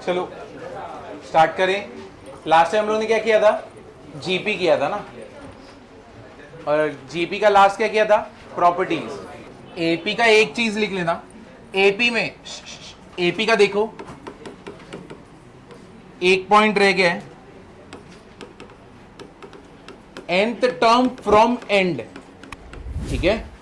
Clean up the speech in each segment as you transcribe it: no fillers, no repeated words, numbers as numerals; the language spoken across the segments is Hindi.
चलो स्टार्ट करें। लास्ट टाइम हम लोगों ने क्या किया था, जीपी किया था ना, और जीपी का लास्ट क्या किया था, प्रॉपर्टीज। एपी का एक चीज लिख लेना, एपी में एपी का देखो एक पॉइंट रह गया है, nth टर्म फ्रॉम एंड, ठीक है।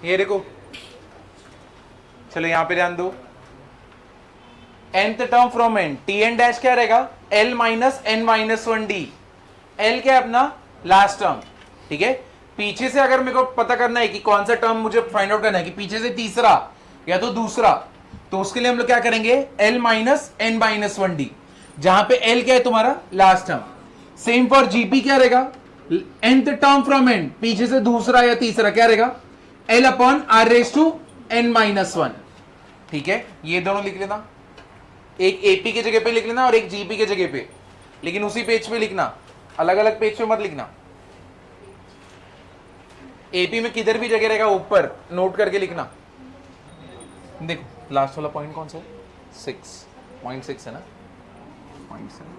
ये देखो, चलो यहां पे ध्यान दो, nth term from n, t n dash क्या रहेगा, l minus n minus one d. l क्या है अपना लास्ट टर्म, ठीक है। पीछे से अगर मेरे को पता करना है कि कौन सा टर्म मुझे फाइंड आउट करना है, कि पीछे से तीसरा या तो दूसरा, तो उसके लिए हम लोग क्या करेंगे, l minus n minus one d, जहां पे l क्या है तुम्हारा last term. Same for GP क्या रहेगा, nth टर्म फ्रॉम एन, पीछे से दूसरा या तीसरा क्या रहेगा, l upon r raise to N minus one, ठीक है। ये दोनों लिख लेना, एक एपी के जगह पे लिख लेना और एक जीपी के जगह पे, लेकिन उसी पेज पे लिखना, अलग अलग पेज पे मत लिखना। एपी में किधर भी जगह रहेगा ऊपर नोट करके लिखना। देखो लास्ट वाला पॉइंट कौन सा है, 6.6 है ना, 0.7।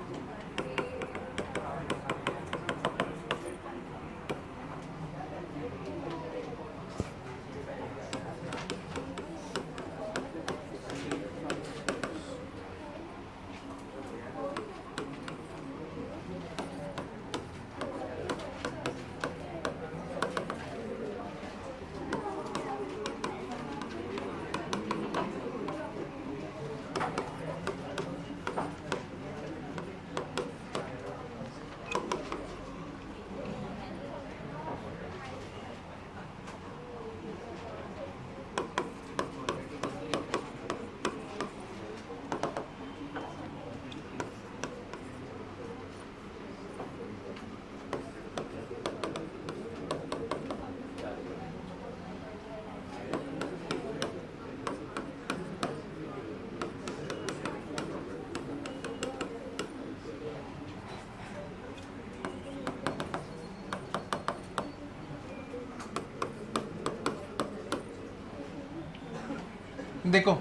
देखो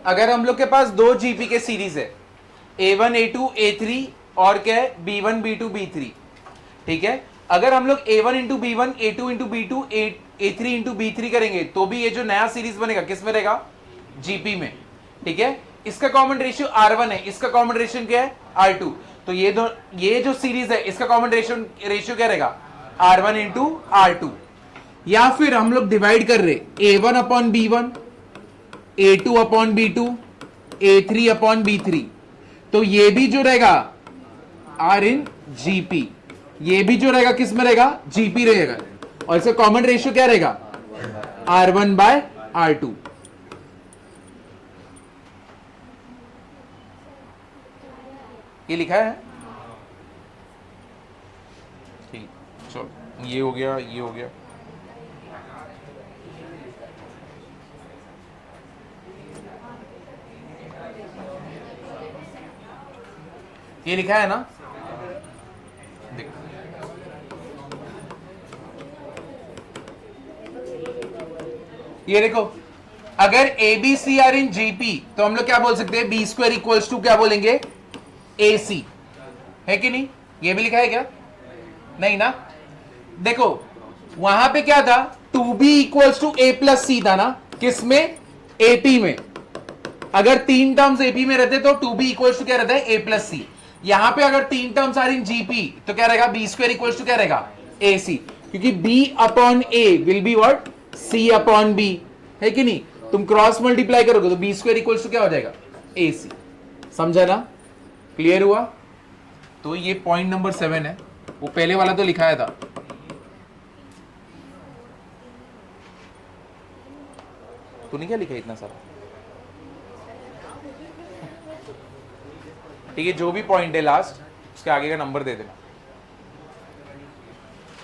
अगर हम लोग के पास दो जीपी के सीरीज है, A1 A2 A3 और क्या है B1 B2 B3, ठीक है। अगर हम लोग A1 into B1 A2 into B2 A3 into B3 करेंगे तो भी ये जो नया सीरीज बनेगा किस में रहेगा, जीपी में, ठीक है। इसका कॉमन रेशियो R1 है, इसका कॉमन रेशियो क्या है R2, तो ये जो सीरीज है इसका कॉमन रेशियो क्या रहेगा R1 इंटू R2। या फिर हम लोग डिवाइड कर रहे A1 upon B1, A2 upon B2, A3 upon B3, तो ये भी जो रहेगा R इन GP, ये भी जो रहेगा किस में रहेगा, GP रहेगा, और इसका कॉमन रेशियो क्या रहेगा R1 बाय R2। ये लिखा है, ठीक, चलो ये हो गया, ये हो गया। ये लिखा है ना, देखो ये देखो, अगर a B c are in GP तो हम लोग क्या बोल सकते हैं, बी स्क्वायर इक्वल्स टू क्या बोलेंगे, ए सी, है कि नहीं। ये भी लिखा है क्या, नहीं ना। देखो वहां पे क्या था, two B equals to A plus C था ना, किसमें, एपी में। अगर तीन टर्म्स एपी में रहते तो टू बी इक्वल्स टू क्या रहता है, ए प्लस सी। यहां पे अगर तीन टर्म्स आर इन जीपी तो क्या रहेगा, बी स्क्वायर इक्वल्स टू क्या रहेगा, ए सी। क्योंकि b upon a will be what, c upon b, है कि नहीं? तुम क्रॉस मल्टीप्लाई करोगे तो b स्क्वायर इक्वल्स टू क्या हो जाएगा, ac। समझा ना? क्लियर हुआ? तो ये पॉइंट नंबर 7 है, वो पहले वाला तो लिखाया था। तूने क्या लिखा इतना सारा? ठीक है, जो भी पॉइंट है लास्ट उसके आगे का नंबर दे देना।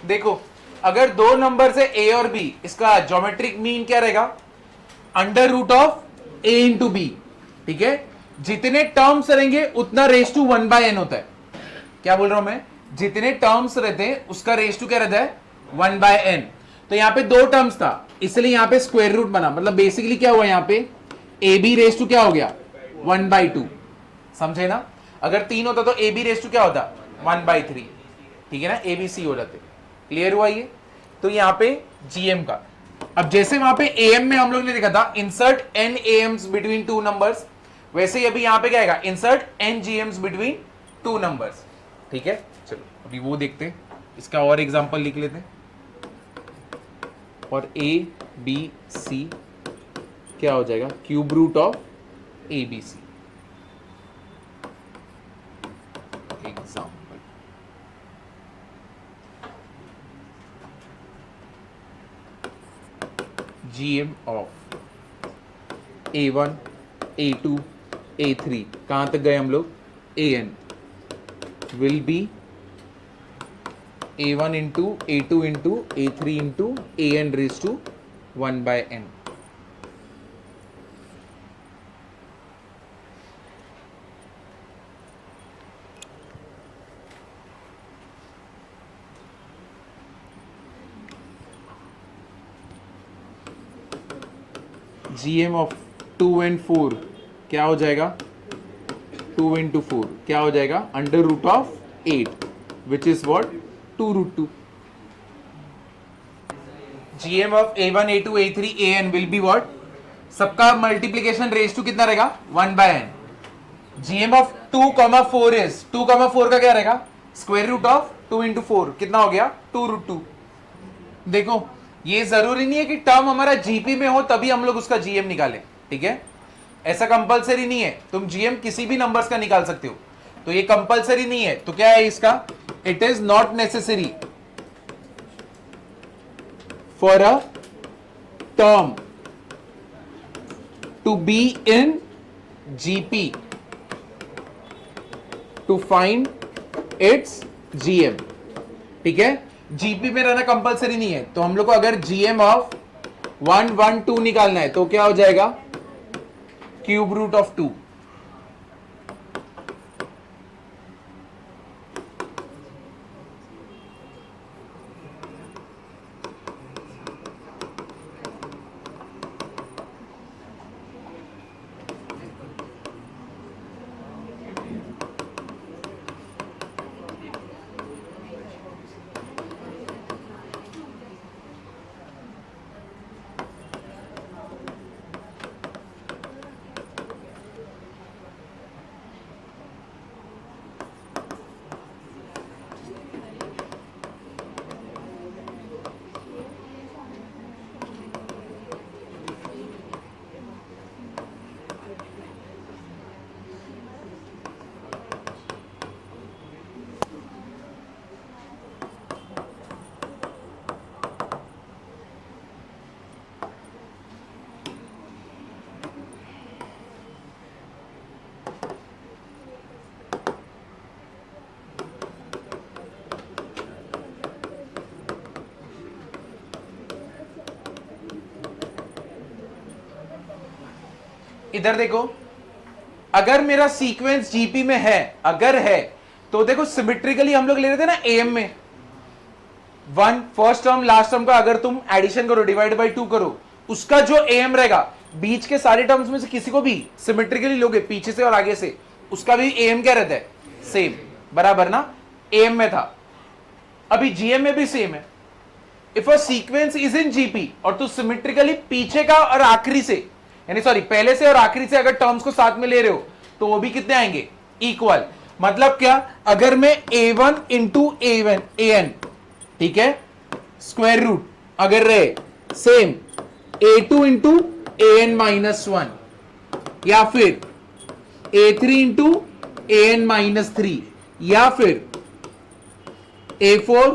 देखो, अगर दो नंबर से a और b, इसका ज्योमेट्रिक मीन क्या रहेगा, under root of a into b. ठीक है, जितने टर्म्स रहेंगे उतना रेस टू 1/n होता है। क्या बोल रहा हूं मैं? जितने टर्म्स रहते हैं उसका रेस टू क्या रहता है, 1/n। तो यहां पे दो टर्म्स था, इसलिए यहां पे स्क्वायर रूट बना, मतलब बेसिकली क्या हुआ यहां पे, ए बी रेस टू क्या हो गया, 1/2। समझे ना? अगर 3 होता तो ए बी रेस टू क्या होता, 1/3। ठीक है ना, ए बी सी हो जाते। क्लियर हुआ ये? तो यहां पे जीएम का, अब जैसे वहां पे एएम में हम लोग ने देखा था insert N AMs between two numbers, वैसे ही अभी यहां पे क्या आएगा, insert N GMs between two numbers. ठीक है, चलो अभी वो देखते हैं, इसका और एग्जांपल लिख लेते हैं। और ए बी सी क्या हो जाएगा, cube root of A B C. Example, GM of A1 A2 A3, कहां तक गए हम लोग, AN will be A1 into A2 into A3 into AN raise to 1/n। GM of 2 and 4 क्या हो जाएगा, 2 into 4 क्या हो जाएगा, under root of 8 which is what, 2√2। GM of A1 A2 A3 AN will be what, सबका मल्टीप्लीकेशन रेस टू कितना रहेगा, 1/n। GM ऑफ 2,4 इज 2,4 का क्या रहेगा, स्क्वायर रूट ऑफ 2 into 4 कितना हो गया, 2√2। देखो, ये जरूरी नहीं है कि टर्म हमारा जीपी में हो तभी हम लोग उसका जीएम निकालें। ठीक है, ऐसा कंपलसरी नहीं है, तुम जीएम किसी भी नंबर्स का निकाल सकते हो, तो ये कंपलसरी नहीं है। तो क्या है इसका, it is not necessary for a term to be in GP to find its GM. ठीक है, जीपी में रहना कंपलसरी नहीं है। तो हम लोग को अगर जीएम ऑफ 1 1 2 निकालना है तो क्या हो जाएगा, क्यूब रूट ऑफ 2। इधर देखो, अगर मेरा सीक्वेंस जीपी में है, अगर है तो देखो सिमेट्रिकली हम लोग ले रहे थे ना एएम में, 1 फर्स्ट टर्म लास्ट टर्म का अगर तुम एडिशन करो, डिवाइड बाय 2 करो, उसका जो एएम रहेगा, बीच के सारे टर्म्स में से किसी को भी सिमेट्रिकली लोगे, पीछे से और आगे से, उसका भी एएम क्या रहता है, सेम, बराबर ना? एएम में था, अभी जीएम में भी सेम है। If a sequence is in GP और तू सिमेट्रिकली पीछे का और आखिरी से, यानी सॉरी पहले से और आखिरी से अगर टर्म्स को साथ में ले रहे हो तो वो भी कितने आएंगे, इक्वल। मतलब क्या, अगर मैं A1 इंटू A1 AN, ठीक है, स्क्वायर रूट अगर रहे same a2 into an minus 1 या फिर a3 इंटू an माइनस 3 या फिर a4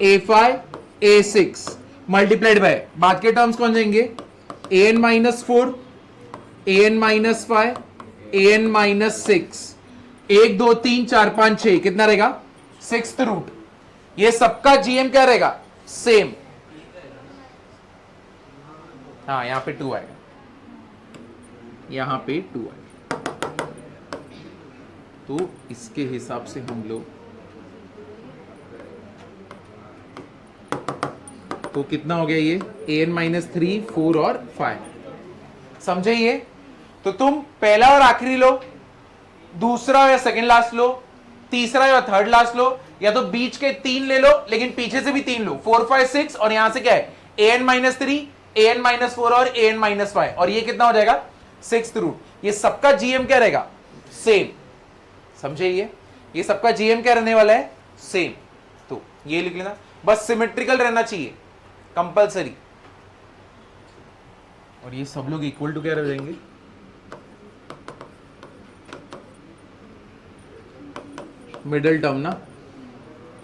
a5 a6 multiplied by बाद के टर्म्स कौन जाएंगे an minus 4 an minus 5 an minus 6 1 2 3 4 5 6 कितना रहेगा सिक्स्थ रूट ये सबका जीएम क्या रहेगा सेम हाँ यहां पे 2 आएगा यहां पे 2 आएगा तो इसके हिसाब से हम लोग तो कितना हो गया ये an माइनस 3 4 और 5 समझे ये तो तुम पहला और आखिरी लो दूसरा या सेकंड लास्ट लो तीसरा या थर्ड लास्ट लो या तो बीच के 3 ले लो लेकिन पीछे से भी 3 लो 4 5 6 और यहां से क्या है an माइनस 3 an माइनस 4 और an माइनस 5 और ये कितना हो जाएगा सिक्स्थ रूट ये सबका जीएम क्या रहेगा सेम समझे ये सबका जीएम क्या रहने वाला है सेम तो ये लिख लेना बस सिमेट्रिकल रहना चाहिए कंपलसरी और ये सब लोग इक्वल टू क्या रह जाएंगे मिडल टर्म ना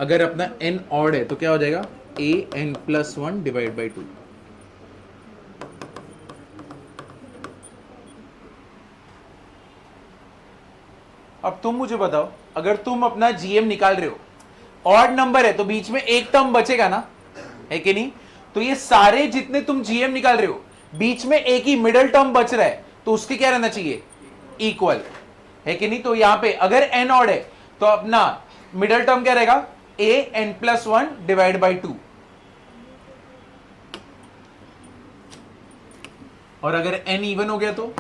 अगर अपना n ऑड है तो क्या हो जाएगा a n plus 1 divide by 2 अब तुम मुझे बताओ अगर तुम अपना जीएम निकाल रहे हो ऑड नंबर है तो बीच में एक टर्म बचेगा ना है कि नहीं तो ये सारे जितने तुम जीएम निकाल रहे हो बीच में एक ही मिडल टर्म बच रहा है तो उसके क्या रहना चाहिए इक्वल है कि नहीं तो यहां पे अगर n ऑड है तो अपना मिडल टर्म क्या रहेगा a n plus 1 divide by 2 और अगर n इवन हो गया तो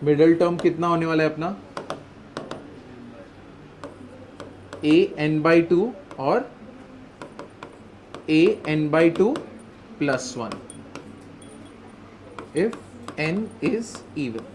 मिडल टर्म कितना होने वाला है अपना a n बाई 2 और a n by 2 plus 1 if n is even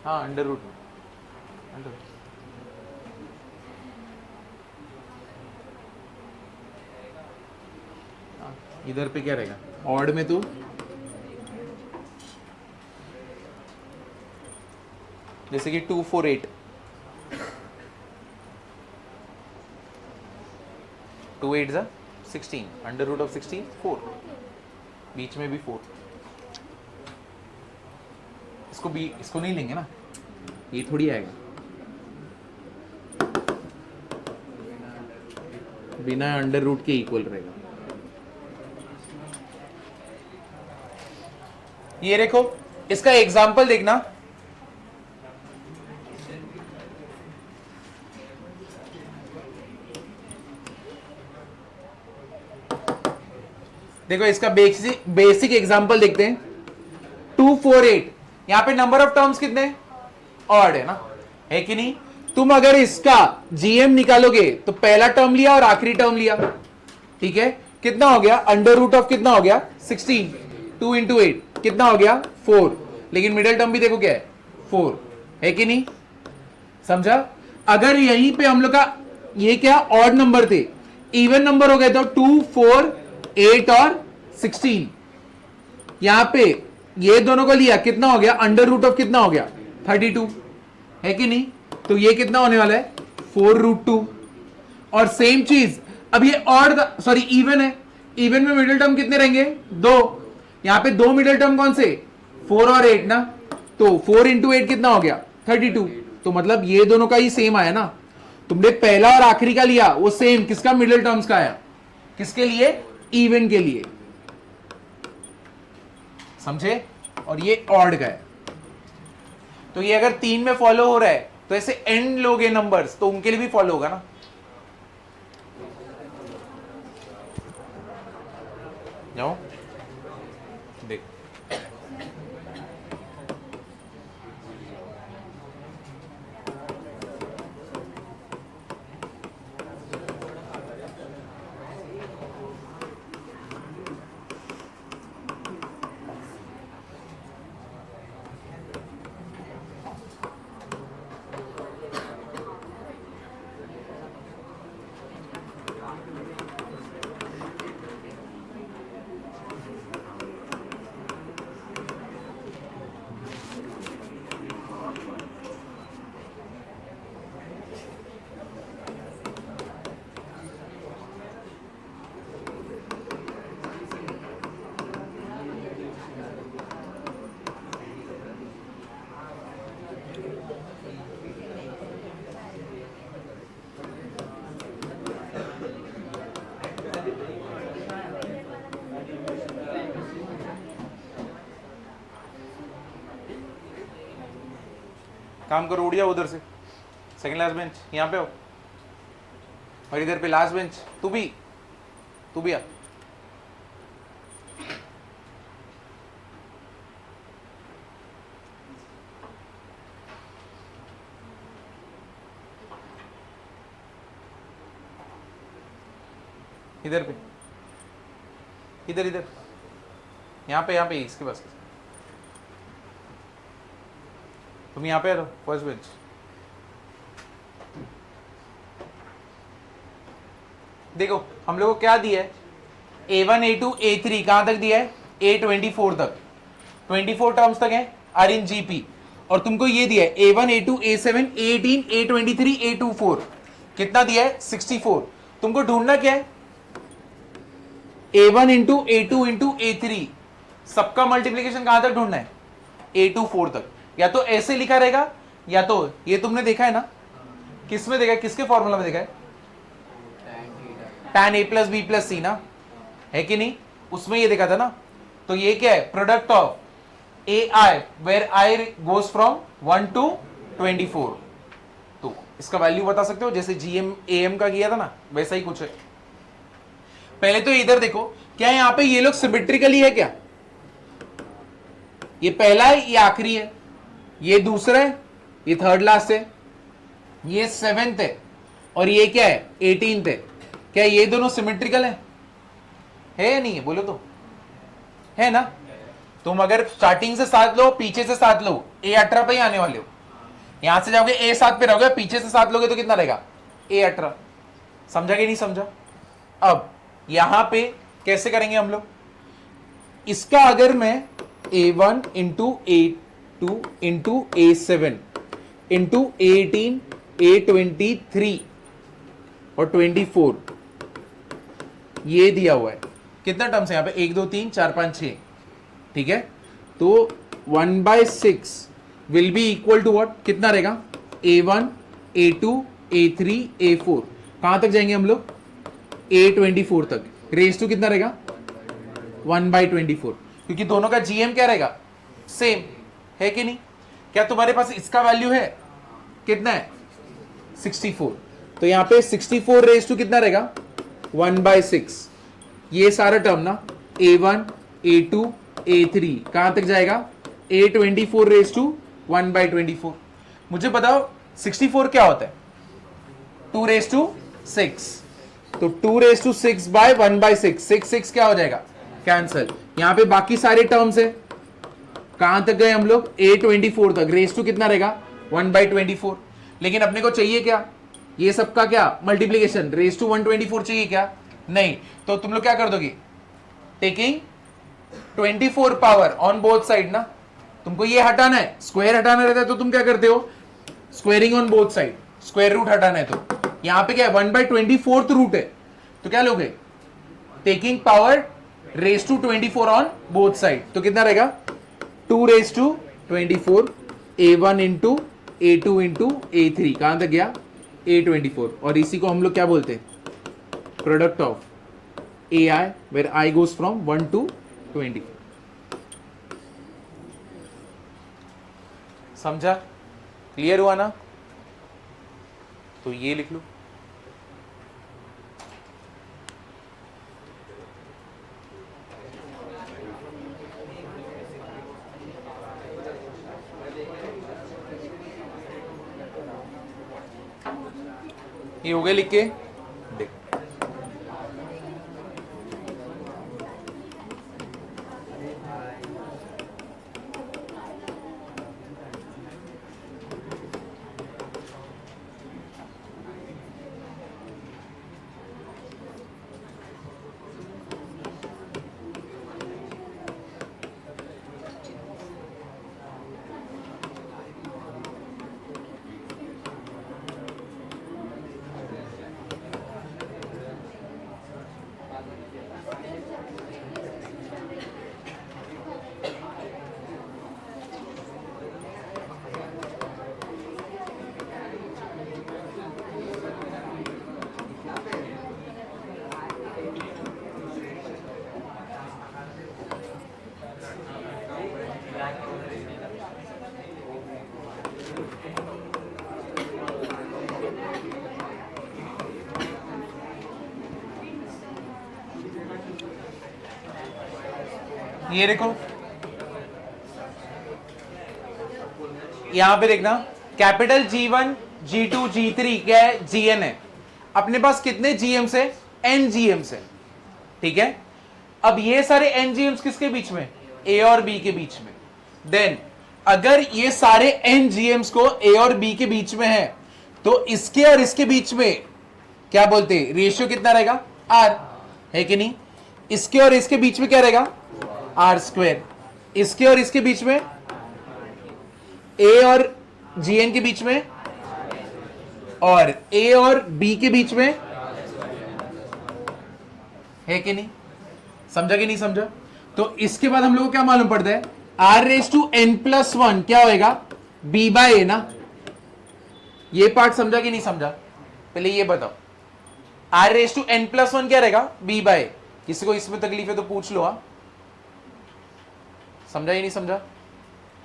हाँ अंडर रूट इधर पे क्या रहेगा ऑड में तो जैसे कि 2 4 8 2 8 जा 16 अंडर रूट ऑफ 16 4 बीच में भी 4 इसको नहीं लेंगे ना ये थोड़ी आएगा बिना अंडर रूट के इक्वल रहेगा ये देखो इसका एग्जाम्पल देखना देखो इसका बेसिक एग्जाम्पल देखते हैं 2 4 8 यहां पे नंबर ऑफ टर्म्स कितने ऑड है ना है कि नहीं तुम अगर इसका जीएम निकालोगे तो पहला टर्म लिया और आखिरी टर्म लिया ठीक है कितना हो गया अंडर रूट ऑफ कितना हो गया 16 2 इंटू 8 कितना हो गया 4 लेकिन मिडिल टर्म भी देखो क्या है 4 है कि नहीं समझा अगर यहीं पे हम लोग का ये क्या ऑड नंबर थे इवन नंबर हो गए तो 2 4 8 और 16 यहां पे ये दोनों को लिया कितना हो गया अंडर रूट ऑफ कितना हो गया 32 है कि नहीं तो ये कितना होने वाला है 4 रूट 2 और सेम चीज अब ये ऑड सॉरी इवन है इवन में मिडिल टर्म कितने रहेंगे 2 यहां पे 2 मिडिल टर्म कौन से 4 और 8 ना तो 4 इंटू 8 कितना हो गया 32 तो मतलब ये दोनों का ही सेम आया ना तुमने पहला और आखिरी का लिया वो सेम किसका मिडिल टर्म्स का आया किसके लिए इवन के लिए समझे और ये ऑड का है तो ये अगर 3 में फॉलो हो रहा है तो ऐसे एंड लोगे नंबर्स तो उनके लिए भी फॉलो होगा ना। जाओ देख। काम करो, उड़ जाओ उधर से, सेकंड लास्ट बेंच, यहाँ पे हो, और इधर पे लास्ट बेंच, तू भी आ। इधर पे, इधर इधर, यहाँ पे इसके पास, तुम यहाँ पे आ रहो, फर्स्ट बेंच। देखो हम लोग को क्या दिया है, A1 A2 A3 कहां तक दिया है, A24 तक, 24 टर्म्स तक है आर इन जीपी। और तुमको ये दिया है A1 A2 A7 A18 A23 A24, कितना दिया है 64। तुमको ढूंढना क्या है, A1 into A2 into A3, सबका मल्टीप्लीकेशन कहां तक ढूंढना है, A24 तक। या तो ऐसे लिखा रहेगा, या तो ये तुमने देखा है ना, किस में देखा है, किसके फॉर्मूला में देखा है, tan A plus B plus C ना, है कि नहीं, उसमें ये देखा था ना। तो ये क्या है, product of a i where i goes from 1 to 24। तो इसका वैल्यू बता सकते हो, जैसे जीएम एएम का किया था ना, वैसा ही कुछ है। पहले तो इधर देखो, क्या यहां पे ये लोग सिमेट्रिकली है क्या, ये पहला है, ये आखिरी है, ये दूसरा है, ये थर्ड लास्ट है, ये 7th है, और ये क्या है 18th है। क्या ये दोनों सिमेट्रिकल है या नहीं है, बोलो तो, है ना। तुम अगर स्टार्टिंग से 7 लो, पीछे से 7 लो, A18 पे ही आने वाले हो। यहां से जाओगे A7 पे रहोगे, पीछे से 7 लोगे तो कितना रहेगा, A18। समझा कि नहीं समझा। अब यहां पे कैसे करेंगे हम लोग, इसका अगर मैं A1 into A2 into A7 into A18 A23 और 24, ये दिया हुआ है, कितना टर्म्स है यहां पे, 1 2 3 4 5 6, ठीक है। तो 1/6 will be equal to what, कितना रहेगा, A1 A2 A3 A4, कहां तक जाएंगे हम लोग, A24 तक। रेस टू कितना रहेगा, 1/24, क्योंकि दोनों का जीएम क्या रहेगा, सेम है कि नहीं। क्या तुम्हारे पास इसका वैल्यू है, कितना है 64, तो यहां पे 64 रेस टू कितना रहेगा, 1/6। ये सारा टर्म ना, A1 A2 A3 कहां तक जाएगा, A24 रेस टू 1/24। मुझे बताओ 64 क्या होता है, 2 रेस टू 6, तो 2 रेस टू 6 बाय 1/6, 6 क्या हो जाएगा, कैंसल। यहां पे बाकी सारे टर्म्स है, कहां तक गए हम लोग, A24 तक, रेस टू कितना रहेगा 1/24। लेकिन अपने को चाहिए क्या, ये सबका क्या मल्टीप्लीकेशन, रेस टू 124 चाहिए क्या, नहीं। तो तुम लोग क्या कर दोगे, taking 24 power on both side ना, तुमको ये हटाना है, स्क्वायर हटाना रहता है, तो तुम क्या करते हो, squaring on both side, square root हटाना है। तो यहां पे क्या है 1/24 रूट है, तो क्या लोगे, taking power raise to 24 on both side, तो कितना रहेगा 2 race to 24, A1 into A2 into A3 कहां तक गया, A24। और इसी को हम लोग क्या बोलते हैं, product of AI where I goes from 1 to 24। समझा, क्लियर हुआ ना। तो ये लिख लो, ये हो गया लिख के देख। ये देखो यहां पे देखना कैपिटल G1 G2 G3 क्या है GN है। अपने पास कितने GMs है N GMs है। ठीक है, अब ये सारे N GMs किसके बीच में A और B के बीच में। देन अगर ये सारे N GMs को A और B के बीच में है तो इसके और इसके बीच में क्या बोलते हैं रेशियो कितना रहेगा R है कि नहीं। इसके और इसके बीच में क्या रहेगा R स्क्वायर। इसके और इसके बीच में A और GN के बीच में और A और B के बीच में है कि नहीं। समझा कि नहीं समझा। तो इसके बाद हम लोग को क्या मालूम पड़ता है R⁴n+1 क्या होएगा B/A ना। ये पार्ट समझा कि नहीं समझा। पहले ये बताओ R⁴n+1 क्या रहेगा B/A। किसी को इसमें तकलीफ है तो पूछ लो। समझा ही नहीं समझा।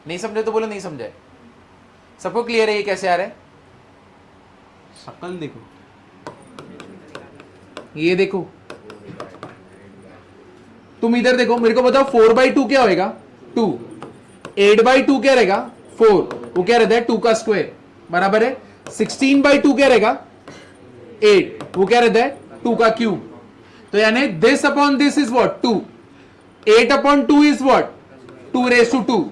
नहीं समझे तो बोलो नहीं समझा है। सबको क्लियर है ये कैसे आ रहा है। शक्ल देखो, ये देखो, तुम इधर देखो, मेरे को बताओ 4/2 क्या होएगा 2, 8/2 क्या रहेगा 4, वो क्या रहता है 2 का स्क्वायर बराबर है। 16/2 क्या रहेगा 8, वो क्या रहता है 2 का क्यूब। तो यानी this upon this is what 2, 8/2 is what 2⁻²।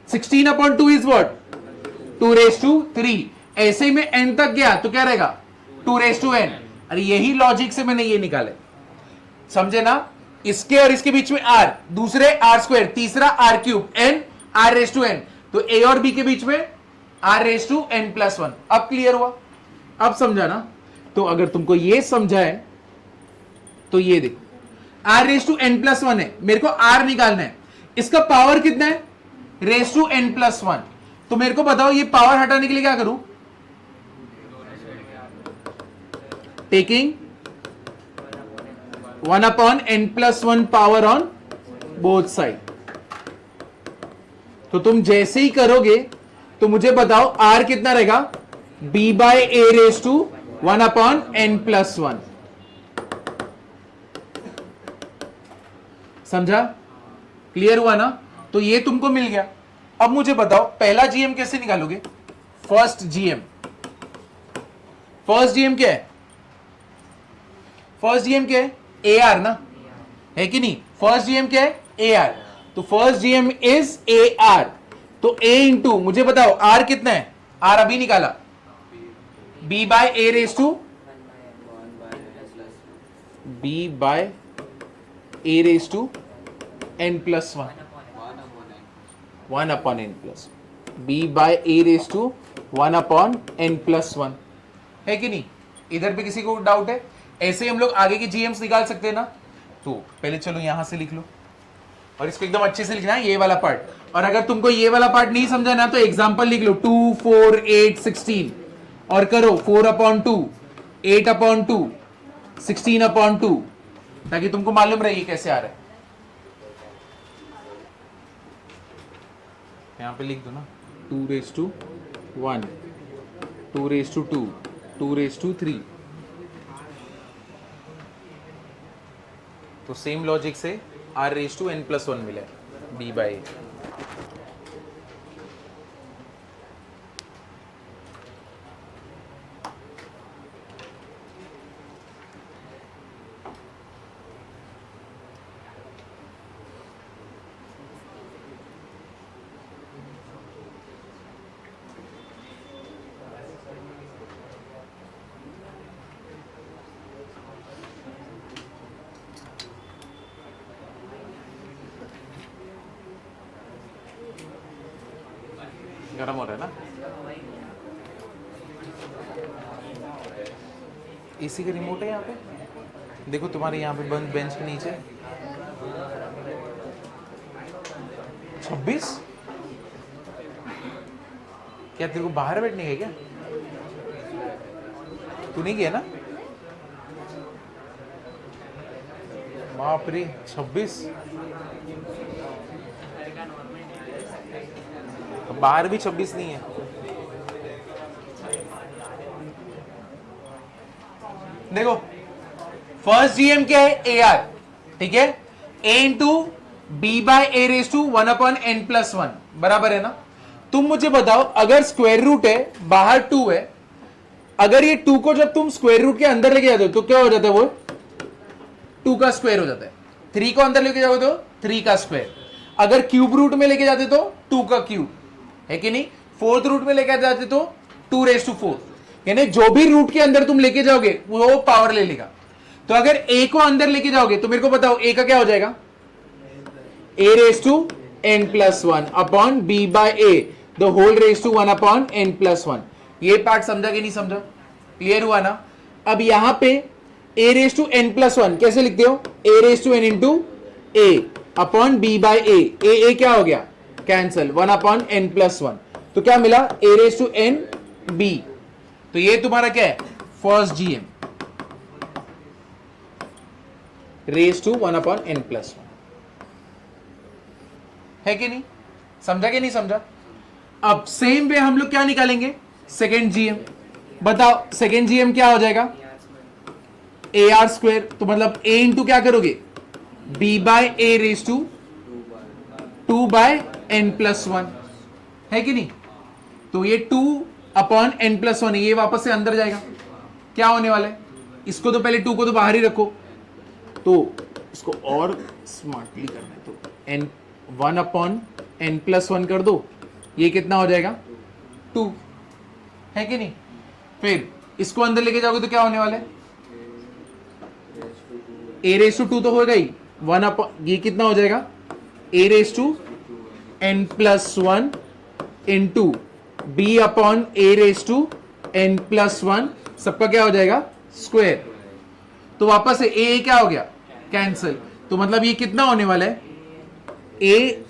16/2 is what 2⁻3। ऐसे ही में n तक गया तो क्या रहेगा 2⁻n। अरे यही लॉजिक से मैंने ये निकाले, समझे ना। इसके और इसके बीच में r, दूसरे R², तीसरा R³ n R⁻n। तो A और B के बीच में R⁻n+1। अब क्लियर हुआ, अब समझा ना। तो अगर तुमको ये समझा है तो ये देखो R⁻n+1 है, मेरे को R निकालना है। इसका पावर कितना है n+1। तो मेरे को बताओ ये पावर हटाने के लिए क्या करूं। Taking 1/n+1 power on both side. तो तुम जैसे ही करोगे तो मुझे बताओ R कितना रहेगा B/A⁴1/n+1। समझा, क्लियर हुआ ना। तो ये तुमको मिल गया। अब मुझे बताओ पहला GM कैसे निकालोगे। फर्स्ट GM क्या है फर्स्ट GM क्या है AR ना, है कि नहीं। फर्स्ट GM क्या है AR। तो फर्स्ट GM इज AR। तो A इंटू मुझे बताओ R कितना है, R अभी निकाला B/A⁴ n+1 1/n+1 B/A⁴1/n+1 है कि नहीं। इधर पे किसी को डाउट है। ऐसे हम लोग आगे की GMs निकाल सकते हैं ना। तो पहले चलो यहां से लिख लो और इसको एकदम अच्छे से लिखना है ये वाला पार्ट। और अगर तुमको ये वाला पार्ट नहीं समझा ना तो एग्जांपल लिख लो 2 4 8 16 और करो 4/2 8/2 16/2 ताकि तुमको मालूम रहे ये कैसे आ रहा है। यहां पे लिख दो ना 2⁻1 2⁻2 2⁻3। तो सेम लॉजिक से R⁻n+1 मिला B/A। गर्म हो रहा है ना? एसी का रिमोट है यहाँ पे, देखो तुम्हारे यहाँ पे बंद बेंच के नीचे। 26? क्या तेरे को बाहर बैठने का क्या? तू नहीं गया ना? बाप रे 26। बाहर भी 26 नहीं है। देखो फर्स्ट जीएम क्या है? ए आर, ठीक है? A into B by A raise to 1/n+1 बराबर है ना? तुम मुझे बताओ, अगर स्क्वायर रूट है, बाहर 2 है, अगर ये 2 को जब तुम स्क्वायर रूट के अंदर लेके जाते हो तो क्या हो जाता है? वो 2 का स्क्वायर हो जाता है। 3 को अंदर लेके जाओगे तो 3 का स्क्वायर। अगर क्यूब रूट में लेके जाते तो 2 का क्यूब, है कि नहीं? फोर्थ रूट में लेके जाते तो 2⁴, यानी जो भी रूट के अंदर तुम लेके जाओगे वो पावर ले लेगा। तो अगर a को अंदर लेके जाओगे तो मेरे को बताओ a का क्या हो जाएगा? a⁻n+1 upon b by a the whole raise to 1/n+1। ये पार्ट समझा कि नहीं समझा? क्लियर हुआ ना? अब यहां पे a⁻n+1 कैसे लिखते हो? a⁻n into a upon b by a क्या हो गया? Cancel, 1/n+1। तो क्या मिला? a⁻n b। तो ये तुम्हारा क्या है? First GM race to 1/n+1, है कि नहीं? समझा कि नहीं समझा? अब सेम वे हम लोग क्या निकालेंगे? Second GM. बताओ सेकेंड जीएम क्या हो जाएगा? AR²। तो मतलब a इंटू क्या करोगे? b by a raise to 2/n+1, है कि नहीं? तो ये 2/n+1 है, ये वापस से अंदर जाएगा। क्या होने वाला है? इसको तो पहले 2 को तो बाहर ही रखो, तो इसको और स्मार्टली करना है तो 1/n+1 कर दो। ये कितना हो जाएगा? 2, है कि नहीं? फिर इसको अंदर लेके जाओगे तो क्या होने वाला है? a⁻² तो होगा ही, ये कितना हो जाएगा? a⁻n+1 इंटू b/a⁻n+1 सबका क्या हो जाएगा? स्क्वायर। तो वापस से a क्या हो गया? कैंसिल। तो मतलब ये कितना होने वाला है?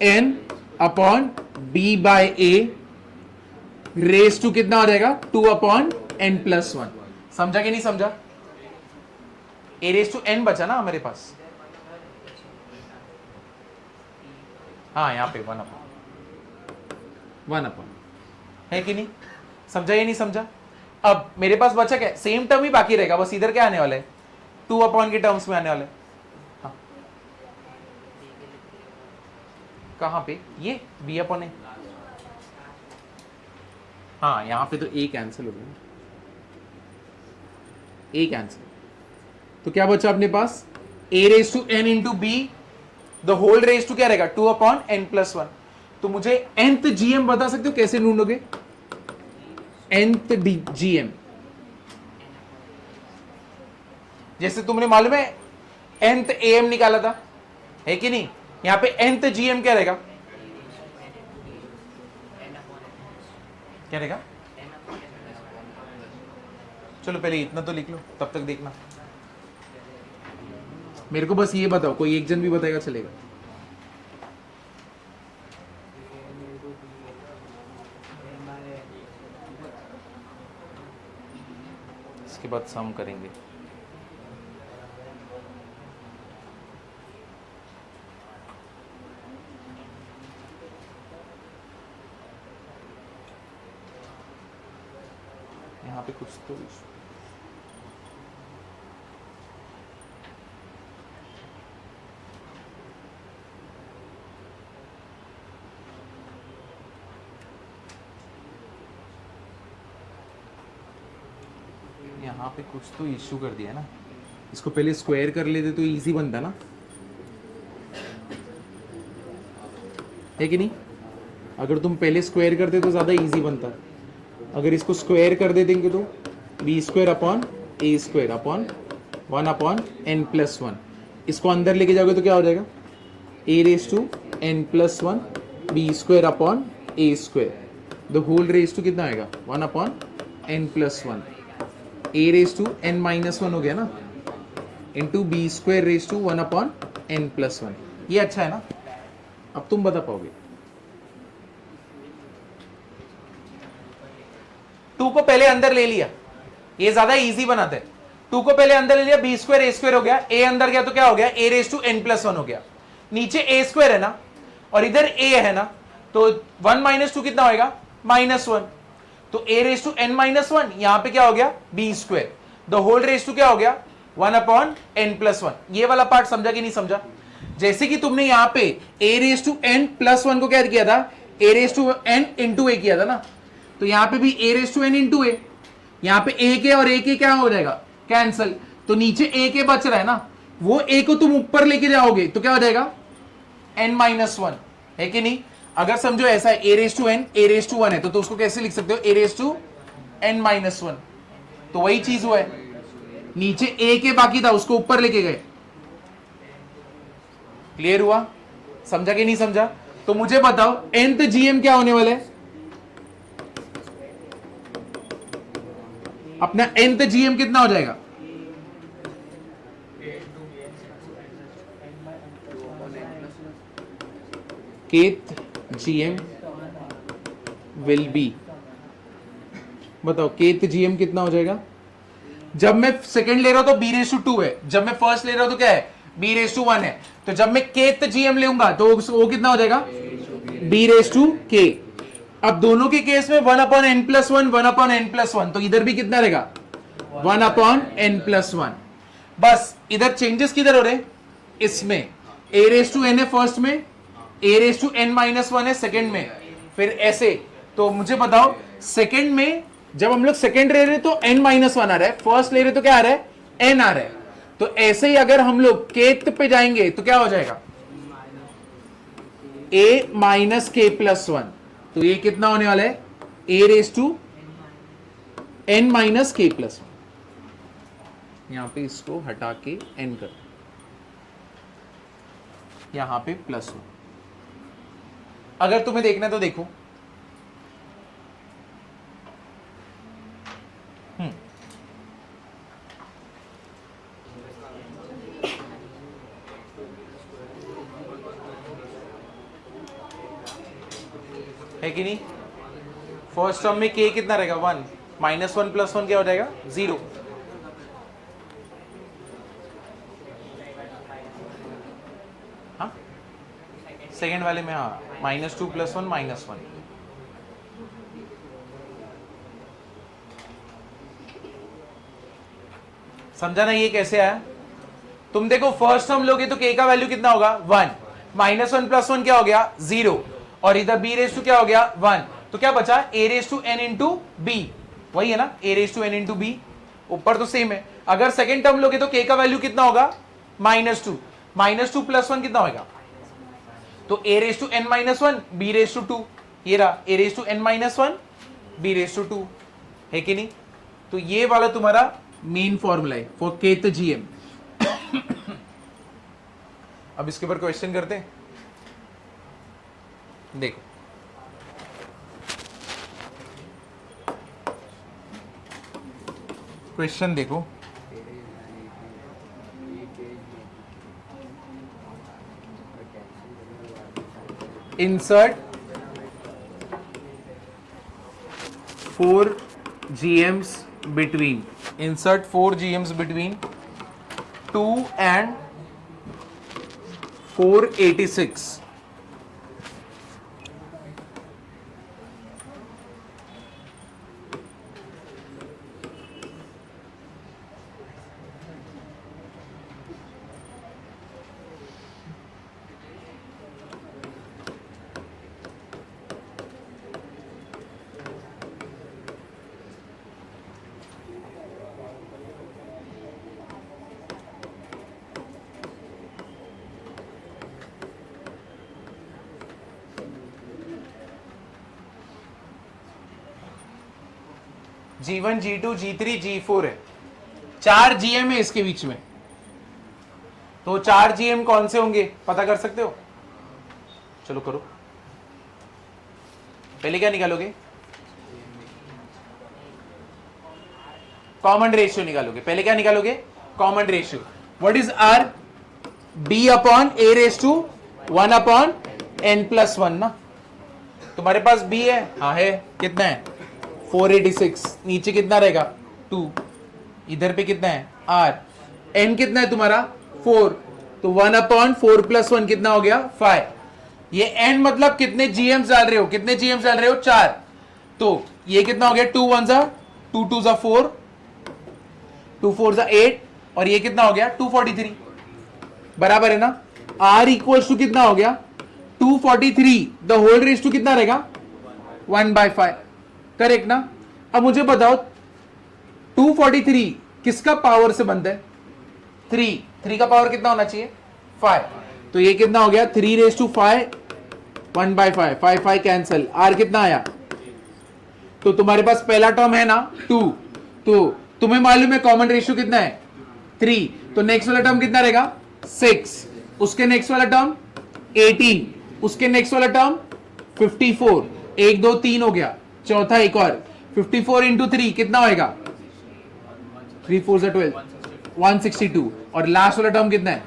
an upon b by a raise to कितना हो जाएगा? 2/n+1। समझा कि नहीं समझा? a⁻n बचा ना मेरे पास? हाँ, यहां पे 1/1 है कि नहीं? समझा या नहीं समझा? अब मेरे पास बचा क्या? सेम टर्म ही बाकी रहेगा, बस इधर क्या आने वाला है? 2/n के टर्म्स में आने वाला है। हाँ, कहां पे? ये b/a। हाँ, यहां पे तो a कैंसिल हो गया, a कैंसिल। तो क्या बचा अपने पास? a⁻n into b the whole raise to क्या रहेगा? 2/n+1। तो मुझे nth जीएम बता सकते हो कैसे ढूंढोगे? nth जीएम जैसे तुमने मालूम है nth am निकाला था, है कि नहीं? यहां पे nth जीएम क्या रहेगा? क्या रहेगा? चलो पहले इतना तो लिख लो, तब तक देखना। मेरे को बस ये बताओ, कोई एक जन भी बताएगा चलेगा? इसके बाद सम करेंगे। यहाँ पे कुछ तो यहाँ पे कुछ तो इश्यू कर दिया ना। इसको पहले स्क्वायर कर लेते तो इजी बनता ना, है कि नहीं? अगर तुम पहले स्क्वायर करते तो ज़्यादा इजी बनता। अगर इसको स्क्वायर कर दे देंगे तो b² upon a² upon 1/n+1। इसको अंदर लेके जाओगे तो क्या हो जाएगा? a⁻n+1 b² upon a²। The whole raise to कितना आएगा 1/n+1 a raise to n-1 हो गया ना into b square raise to 1/n+1। ये अच्छा है ना? अब तुम बता पाओगे। 2 को पहले अंदर ले लिया, ये ज्यादा इजी बनाते हैं। 2 को पहले अंदर ले लिया, बी स्क्वायर ए स्क्वायर हो गया, ए अंदर गया तो क्या हो गया a रेज टू n+1 हो गया। नीचे a स्क्वायर है ना और इधर a है ना, तो 1 - 2 कितना होएगा -1। तो a रेज टू n-1 यहां पे क्या हो गया b square, the whole raise to क्या हो गया 1/n+1। ये वाला पार्ट समझा कि नहीं समझा? जैसे कि तुमने यहां पे a रेज टू n+1 को क्या किया था, a raise to n into a किया था ना, तो यहां पे भी a raise to n into a, यहां पे a के और a के क्या हो जाएगा कैंसल, तो नीचे a के बच रहा है ना, वो a को तुम ऊपर लेके जाओगे तो क्या हो जाएगा n-1, है कि नहीं? अगर समझो ऐसा है a raise to n a raise to 1 है तो उसको कैसे लिख सकते हो a रेज टू n-1, तो वही चीज हुआ है, नीचे a के बाकी था उसको ऊपर लेके गए। क्लियर हुआ? समझा कि नहीं समझा? तो मुझे बताओ nth gm क्या होने वाला है? अपना nth gm कितना हो जाएगा? kth gm will be, बताओ kth gm कितना हो जाएगा? जब मैं सेकंड ले रहा हूं तो b रेज टू 2 है, जब मैं फर्स्ट ले रहा हूं तो क्या है b रेज टू 1 है, तो जब मैं kth gm लूंगा तो वो कितना हो जाएगा b रेज टू k। अब दोनों के केस में 1/n+1 1/n+1, तो इधर भी कितना रहेगा 1/n+1। बस इधर चेंजेस किधर हो रहे, इसमें a रेज टू n है फर्स्ट में, a रेज टू n-1 है सेकंड में, फिर ऐसे। तो मुझे बताओ सेकंड में जब हम लोग सेकंड ले रहे तो n-1 आ रहा है, फर्स्ट ले रहे तो क्या आ रहा है n आ रहा है, तो ऐसे ही अगर हम लोग kth पे जाएंगे तो क्या हो जाएगा a - k+1, तो ये कितना होने वाला है a raise to n - k+1। यहां पे इसको हटा के n कर, यहां पे प्लस हो। अगर तुम्हें देखना है तो देखो, है कि नहीं? फर्स्ट टर्म में k कितना रहेगा 1, -1 + 1 क्या हो जाएगा 0। हाँ सेकेंड वाले में, हाँ -2 + 1 -1। समझा ना ये कैसे आया? तुम देखो फर्स्ट टर्म लोगे तो k का वैल्यू कितना होगा 1, -1 + 1 क्या हो गया 0, और इधर b रेज टू क्या हो गया 1, तो क्या बचा a raise to n into b, वही है ना a raise to n into b, ऊपर तो सेम है। अगर सेकेंड टर्म लोगे तो k का वैल्यू कितना होगा -2 + 1 कितना होगा, तो a raise to n-1 b raise to 2, ये रहा a raise to n-1 b raise to 2, है कि नहीं? तो ये वाला तुम्हारा मेन फॉर्मूला है फॉर kth gm। अब इसके ऊपर क्वेश्चन करते हैं, देखो क्वेश्चन देखो, insert 4 GMs between, insert 4 GMs between 2 and 486। G1 G2 G3 G4 है, 4 GM है इसके बीच में, तो 4 GM कौन से होंगे पता कर सकते हो? चलो करो, पहले क्या निकालोगे कॉमन रेशियो निकालोगे। पहले क्या निकालोगे? Common ratio. What is R? b upon a raise to 1 upon n+1 ना। तुम्हारे पास b है? हाँ है। कितना है? 486। नीचे कितना रहेगा? 2। इधर पे कितना है? r। n कितना है तुम्हारा? 4। तो 1 अपॉन 4+1 कितना हो गया? 5। ये n मतलब कितने जीएम्स डाल रहे हो? कितने जीएम्स डाल रहे हो? 4। तो ये कितना हो गया? 2 1 जा 2 2 जा 4, 2 4 जा 8, और ये कितना हो गया? 243। बराबर है ना? r इक्वल्स टू कितना हो गया? 243। द होल रेस टू कितना रहेगा? 1/5। करेक्ट ना? अब मुझे बताओ 243 किसका पावर से बनता है? 3 का पावर कितना होना चाहिए? 5। तो ये कितना हो गया? 3⁵, 1/5, 5 5 कैंसल। r कितना आया? तो तुम्हारे पास पहला टर्म है ना 2, तो तुम्हें मालूम है कॉमन रेशियो कितना है? 3। तो नेक्स्ट वाला टर्म कितना रहेगा? 6। उसके नेक्स्ट वाला टर्म 18। उसके नेक्स्ट वाला टर्म 54। 1 2 3 हो गया। चौथा एक और 54 इंटू 3 कितना होएगा? 3 4 12, 162। और लास्ट वाला टर्म कितना है?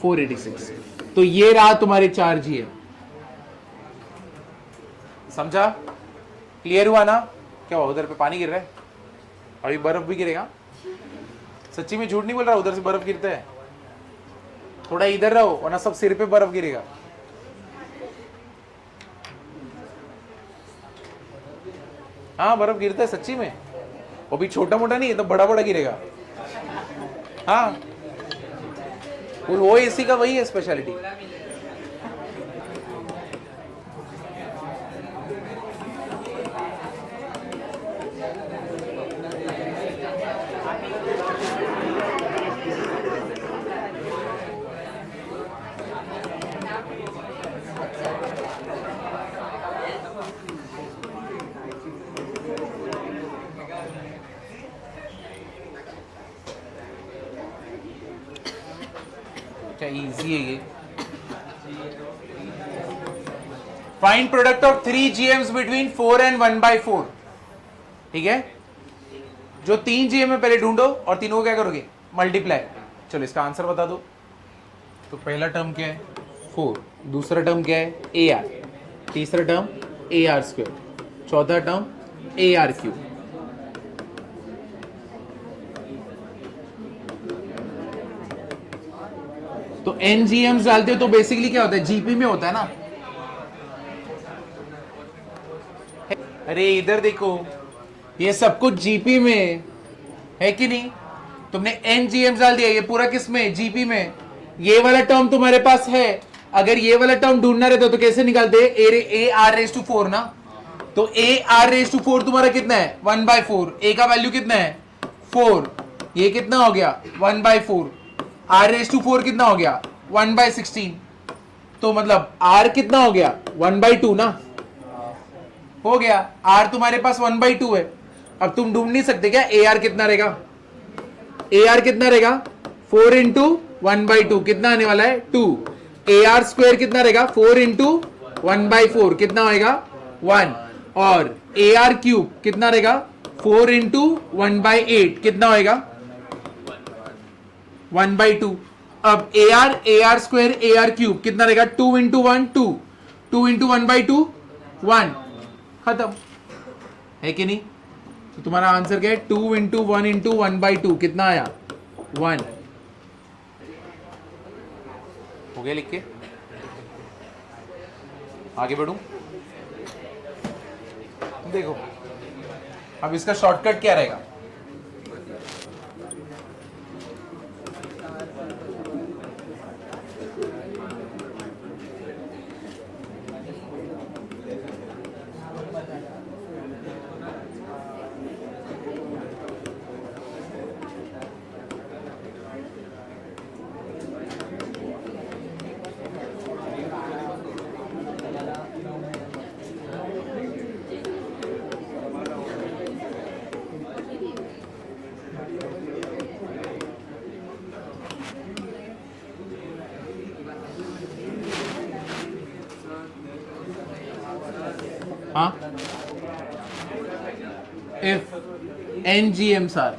486। तो ये रहा तुम्हारे 4 जीएम। समझा? क्लियर हुआ ना? क्या हुआ? उधर पे पानी गिर रहा है? अभी बर्फ भी गिरेगा? सच्ची में झूठ नहीं बोल रहा, उधर से बर्फ गिरता है। थोड़ा इधर रहो वरना सब सिर पे बर्फ गिरेगा। हाँ बर्फ गिरता है सच्ची में। वो भी छोटा मोटा नहीं है, तो बड़ा बड़ा गिरेगा। हाँ वो एसी का वही है स्पेशलिटी। क्या इजी है ये। Find product of 3 GMs between 4 and 1/4। ठीक है, जो 3 जीएम है पहले ढूंढो और तीनों को क्या करोगे? मल्टीप्लाई। चलो इसका आंसर बता दो। तो पहला टर्म क्या है? 4। दूसरा टर्म क्या है? AR। तीसरा टर्म AR²। चौथा टर्म AR3। तो n जीएम्स डालते हो तो बेसिकली क्या होता है? जीपी में होता है ना। अरे इधर देखो, ये सब कुछ जीपी में है कि नहीं? तुमने n जीएम्स डाल दिया, ये पूरा किस में? जीपी में। ये वाला टर्म तुम्हारे पास है। अगर ये वाला टर्म ढूंढना रहता तो कैसे निकालते? AR⁴ ना। तो AR⁴ तुम्हारा कितना है? 1/4। a का वैल्यू कितना है? 4। ये कितना हो गया? 1/4। R⁴ कितना हो गया? 1/16। तो मतलब R कितना हो गया? 1/2 ना। हो गया। R तुम्हारे पास 1/2 है। अब तुम ढूंढ नहीं सकते क्या AR कितना रहेगा? AR कितना रहेगा? 4 इंटू 1/2 कितना आने वाला है? 2। AR² कितना रहेगा? 4 इंटू 1/4 कितना होगा? 1। और AR³ कितना रहेगा? 4 इंटू 1/8 कितना होगा? 1/2। अब AR² AR³ कितना रहेगा? 2 इंटू 1 2, 2 इंटू 1/2 1। खत्म है कि नहीं? तो तुम्हारा आंसर क्या है? 2 इंटू 1 इंटू 1/2 कितना आया? 1। हो गया लिख के? आगे बढ़ूं? देखो अब इसका शॉर्टकट क्या रहेगा? हाँ, if n GMs are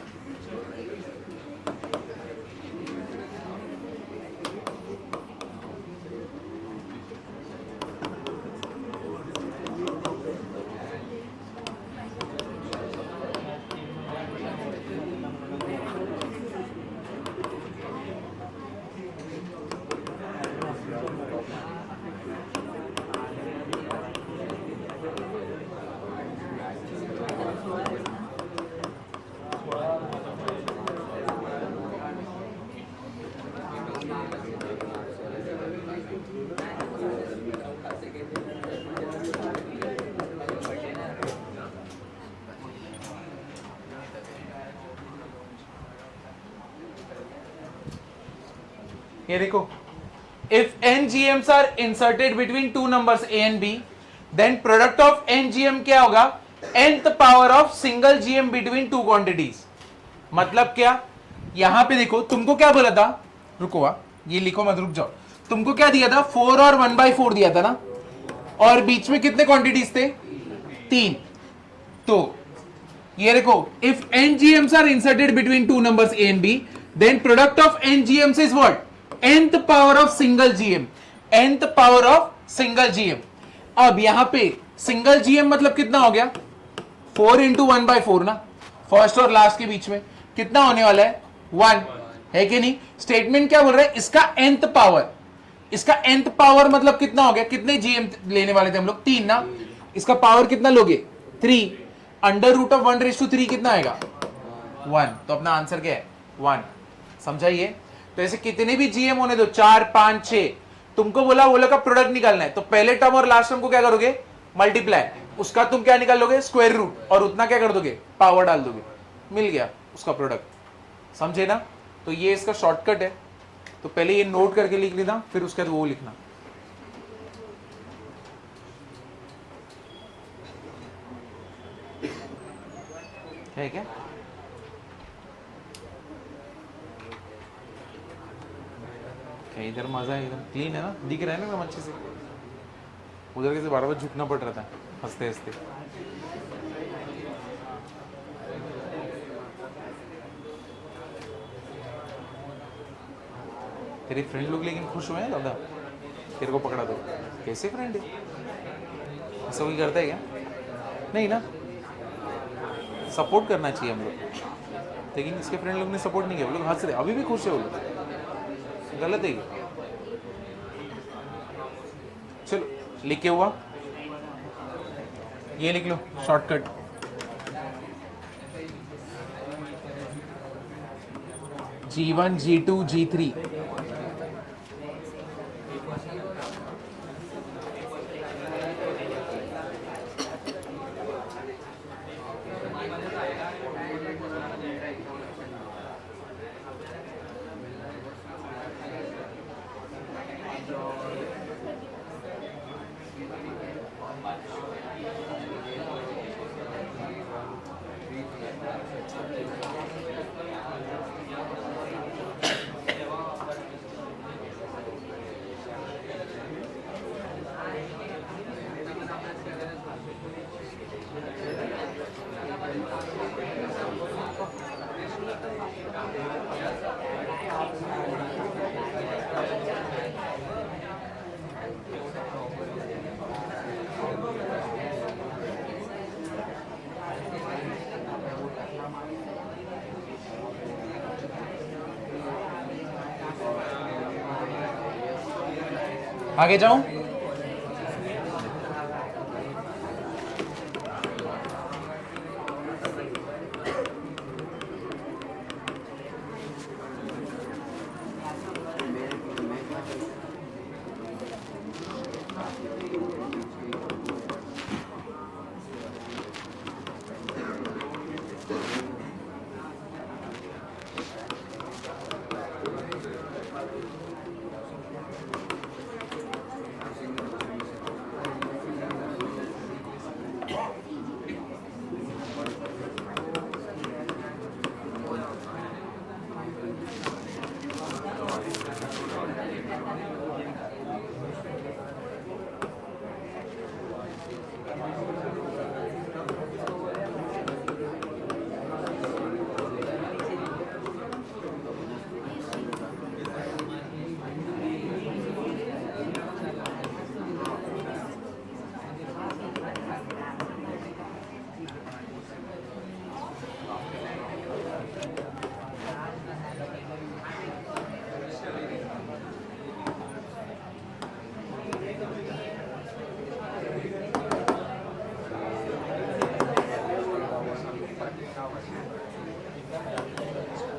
ये देखो, if n GMs are inserted between two numbers a and b, then product of n GM क्या होगा? nth power of single GM between two quantities. मतलब क्या? यहां पे देखो, तुमको क्या बोला था? रुको, ये लिखो मत, रुक जाओ। तुमको क्या दिया था? 4 और 1/4 दिया था ना, और बीच में कितने क्वांटिटीज थे? 3। तो ये देखो, if n GMs are inserted between two numbers a and b, then product of n GMs is what? nth power of single GM, nth power of single GM। अब यहां पे सिंगल GM मतलब कितना हो गया? 4 इंटू 1/4 ना, फर्स्ट और लास्ट के बीच में कितना होने वाला है? 1 है कि नहीं? स्टेटमेंट क्या बोल रहा है? इसका nth पावर, इसका nth पावर मतलब कितना हो गया? कितने GM लेने वाले थे हम लोग? 3 ना। इसका पावर कितना लोगे? 3। अंडर रूट ऑफ 1/3 कितना आएगा? 1। तो अपना आंसर क्या है? 1। समझाइए? तो ऐसे कितने भी GM होने दो, 4, 5, 6, तुमको बोला वो लोग का प्रोडक्ट निकालना है, तो पहले टर्म और लास्ट टर्म को क्या करोगे? मल्टीप्लाई। उसका तुम क्या निकाल लोगे? स्क्वायर रूट, और उतना क्या कर दोगे? पावर डाल दोगे, मिल गया उसका प्रोडक्ट। समझे ना? तो ये इसका शॉर्टकट है। तो पहले ये नोट करके लिख लेना, फिर उसके बाद वो लिखना। है क्या? इधर मजा है, एकदम क्लीन है ना, दिख रहा है ना एकदम अच्छे से। उधर कैसे बार बार झुकना पड़ रहा था हंसते हंसते। तेरे फ्रेंड लोग लेकिन खुश हुए हैं दादा, तेरे को पकड़ा दो। कैसे फ्रेंड है? ऐसा कोई करता है क्या? नहीं ना, सपोर्ट करना चाहिए हम लोग। लेकिन इसके फ्रेंड लोग ने सपोर्ट नहीं किया, वो लोग हंस रहे, अभी भी खुश है वो लोग। गलत है क्या? चलो लिख के हुआ, ये लिख लो शॉर्टकट। G1 G2 G3। आगे जाऊं?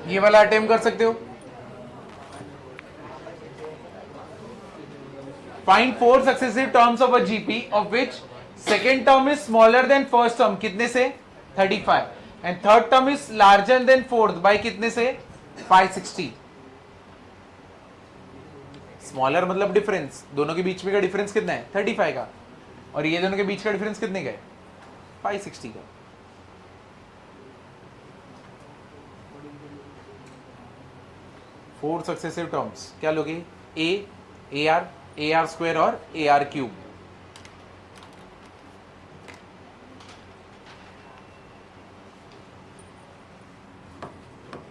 ये वाला अटेम्प्ट कर सकते हो। Find 4 successive terms of a GP of which second term is smaller than first term, कितने से? 35, and third term is larger than fourth by कितने से? 560। स्मॉलर मतलब डिफरेंस, दोनों के बीच में का डिफरेंस कितना है 35 का, और ये दोनों के बीच का डिफरेंस कितने का है 560 का। फोर सक्सेसिव टर्म्स क्या लोगे, ए आर स्क्वायर और A R cube.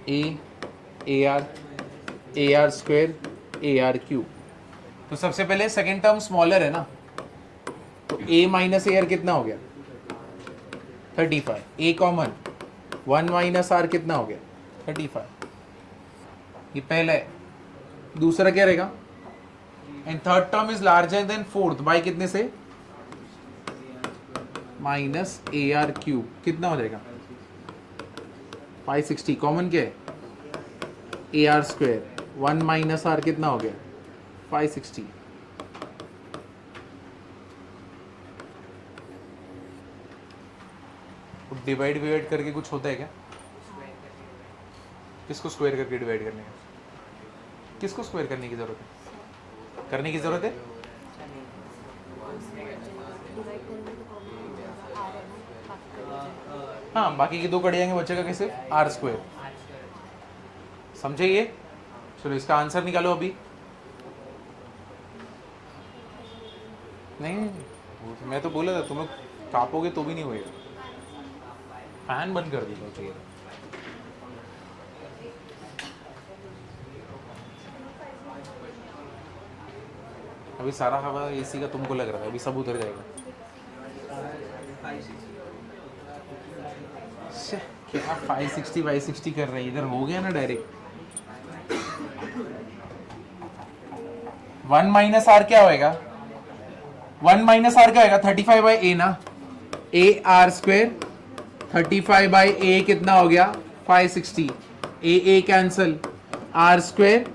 A R square A R cube. तो सबसे पहले सेकेंड टर्म स्मॉलर है ना, तो ए माइनस ए आर कितना हो गया 35, ए कॉमन 1 माइनस आर कितना हो गया 35, ये पहला है। दूसरा क्या रहेगा, and third term is larger than fourth by कितने से माइनस ए आर क्यूब, कितना हो जाएगा 560, कॉमन क्या है A R square 1 minus R कितना हो गया 560। डिवाइड करके कुछ होता है क्या, किसको स्क्वायर करके डिवाइड करने का, किसको स्क्वायर करने की जरूरत है, करने की जरूरत है, हाँ बाकी की दो कड़ी आएंगे बच्चे का कैसे आर स्क्वायर, समझे ये। चलो इसका आंसर निकालो अभी। नहीं मैं तो बोला था तुम लोग कापोगे तो भी नहीं होएगा, फैन बंद कर देगा चाहिए। अभी सारा हवा एसी का तुमको लग रहा है, अभी सब उतर जाएगा। क्या 560 कर रहे हैं, इधर हो गया ना डायरेक्ट। 1 माइनस आर क्या होएगा, 1 माइनस आर क्या होएगा 35 बाई ए ना, ए आर स्क्वेयर 35 बाई ए कितना हो गया 560, ए कैंसल, आर स्क्वेयर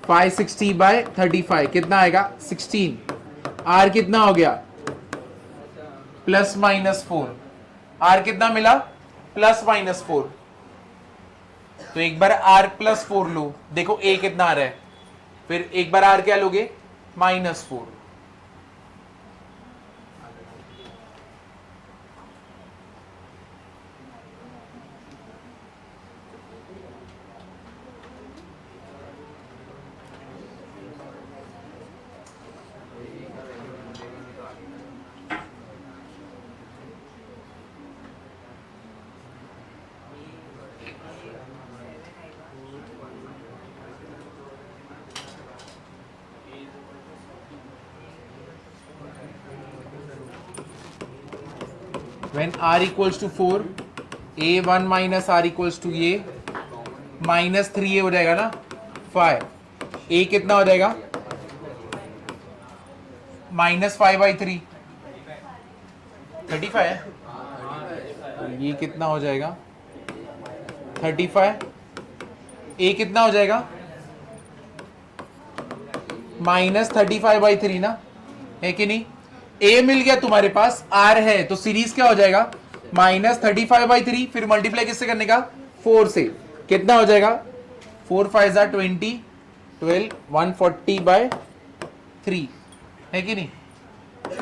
560 बाय 35 कितना आएगा 16, आर कितना हो गया प्लस माइनस 4, आर कितना मिला प्लस माइनस 4। तो एक बार आर प्लस 4 लो, देखो ए कितना आ रहा है, फिर एक बार आर क्या लोगे -4। When r equals to 4, a1 minus r equals to a -3a हो जाएगा ना 5, a कितना हो जाएगा -5/3 35 है, ये कितना हो जाएगा 35, a कितना हो जाएगा -35/3 ना, है कि नहीं। a मिल गया तुम्हारे पास, r है तो सीरीज क्या हो जाएगा -35/3, फिर मल्टीप्लाई किससे करने का 4 से, कितना हो जाएगा 4 5 20 12 140/3, है कि नहीं।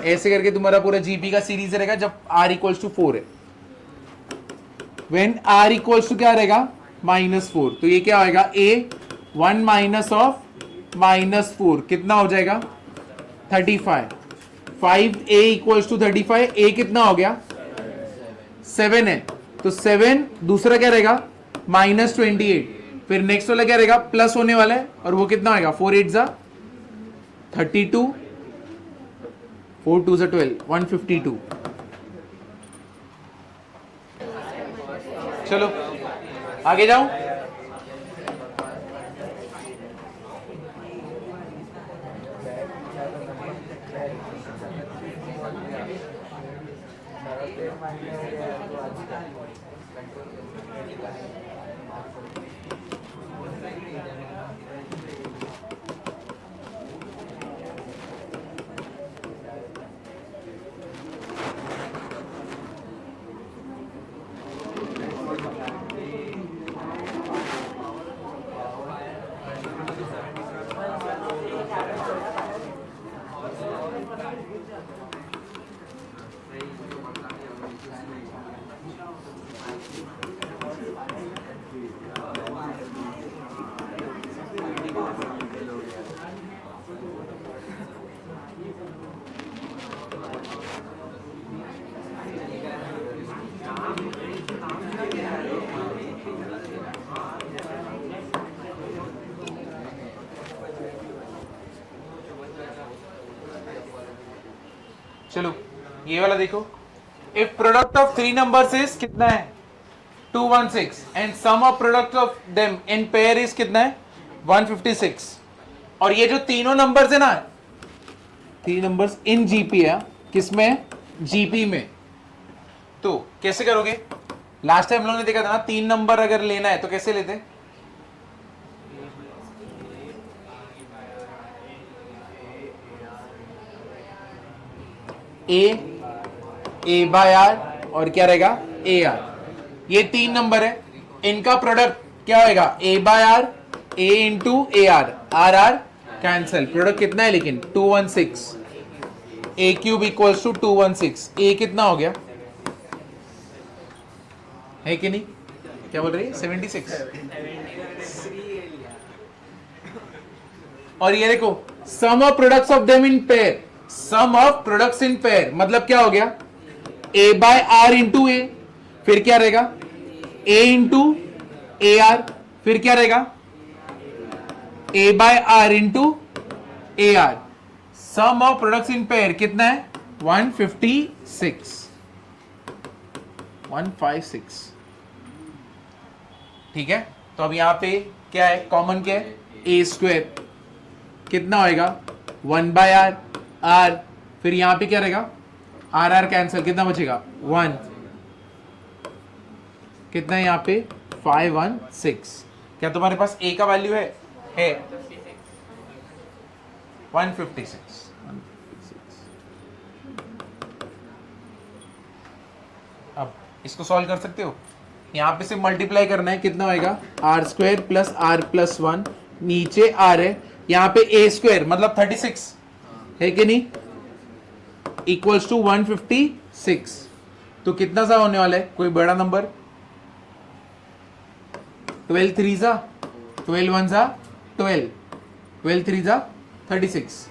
ऐसे करके तुम्हारा पूरा जीपी का सीरीज रहेगा जब r इक्वल्स टू 4 है। व्हेन r इक्वल्स टू क्या रहेगा -4, तो ये क्या होगा a 1 माइनस ऑफ -4 कितना हो जाएगा 35, 5a इक्वल्स टू 35, a कितना हो गया 7 है, तो 7 दूसरा क्या रहेगा -28, फिर नेक्स्ट वाला क्या रहेगा प्लस होने वाला है, और वो कितना होगा 4 8 32, 4 2 12 152। चलो आगे जाओ। चलो ये वाला देखो, if product of three numbers is कितना है 216 and sum of product of them in pair is कितना है 156, और ये जो तीनों नंबर्स है ना, तीन नंबर्स इन जीपी है, किसमें जीपी में, तो कैसे करोगे? लास्ट टाइम हम लोगों ने देखा था ना, तीन नंबर अगर लेना है तो कैसे लेते? ए बाय आर और क्या रहेगा ए आर। ये तीन नंबर है, इनका प्रोडक्ट क्या होगा A by R, A into A R, R R cancel, product कितना है लेकिन 216, A cube equals to 216, A कितना हो गया है कि नहीं, क्या बोल रही है 76। और ये देखो sum of products of them in pair, sum of products in pair मतलब क्या हो गया A by R into A, फिर क्या रहेगा ए इंटू ए आर, फिर क्या रहेगा A by R into A R, sum of products in pair कितना है 156, 156, ठीक है। तो अब यहां पे क्या है कॉमन, क्या है ए स्क्वायर, कितना होएगा 1 बाय आर, आर, फिर यहां पे क्या रहेगा आर आर कैंसिल, कितना बचेगा 1, कितना है यहां पे 516। क्या तुम्हारे पास ए का वैल्यू है 156। अब इसको सॉल्व कर सकते हो, यहां पे से मल्टीप्लाई करना है, कितना होएगा R square plus R plus 1, नीचे आर है, यहां पे ए स्क्वायर मतलब 36 है कि नहीं, इक्वल्स टू 156, तो कितना सा होने वाला है कोई बड़ा नंबर, 12 3 सा 12 1 सा 12, 12 3 सा 36,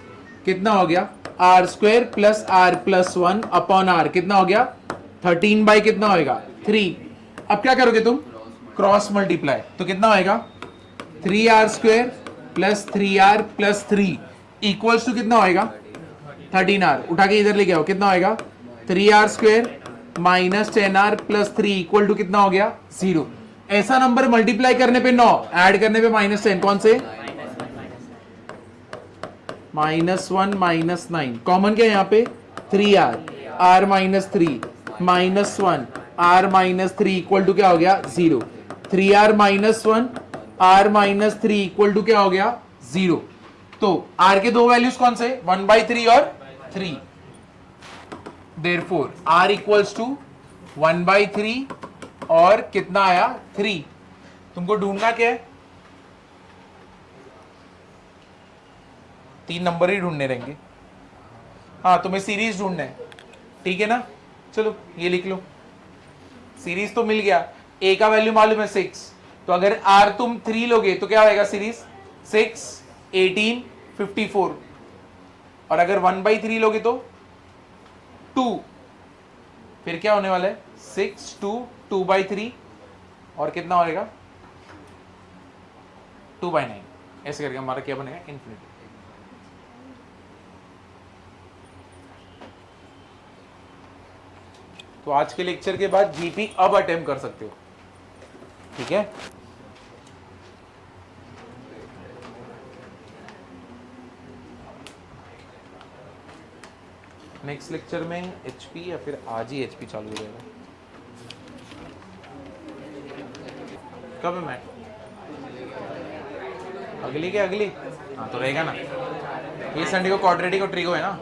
कितना हो गया R square plus R plus 1 upon R, कितना हो गया 13 बाई कितना होएगा 3। अब क्या करोगे तुम क्रॉस मल्टीप्लाई, तो कितना होएगा 3r square plus 3r plus 3 equals to कितना होएगा 13r, उठा के इधर लेके आओ, कितना होएगा 3r square minus 10r plus 3 equal to कितना हो गया 0। ऐसा नंबर मल्टीप्लाई करने पे 9, ऐड करने पे -10, कौन से -1 -9, कॉमन क्या है यहाँ पे 3r, r minus 3 -1 r minus 3 equal to क्या हो गया 0, 3r -1 r minus 3 equal to क्या हो गया 0। तो r के दो वैल्यूज कौन से 1/3 और 3, देयरफॉर r इक्वल्स टू 1/3 और कितना आया 3। तुमको ढूंढना क्या है, तीन नंबर ही ढूंढने रहेंगे, हाँ तुम्हें सीरीज ढूंढना है, ठीक है ना। चलो ये लिख लो, सीरीज तो मिल गया, a का वैल्यू मालूम है 6, तो अगर r तुम 3 लोगे तो क्या होएगा सीरीज 6 18 54, और अगर 1/3 लोगे तो 2, फिर क्या होने वाला है 6 2 2/3 और कितना होएगा 2/9, ऐसे करके हमारा क्या बनेगा इन्फिनिटी। तो आज के लेक्चर के बाद जीपी अब अटेम्प्ट कर सकते हो, ठीक है। नेक्स्ट लेक्चर में एचपी या फिर आज ही एचपी चालू हो जाएगा, कब है मैट अगली के अगली, हाँ तो रहेगा ना, ये संडे को क्वाड्रेटिक और ट्रिगो है ना।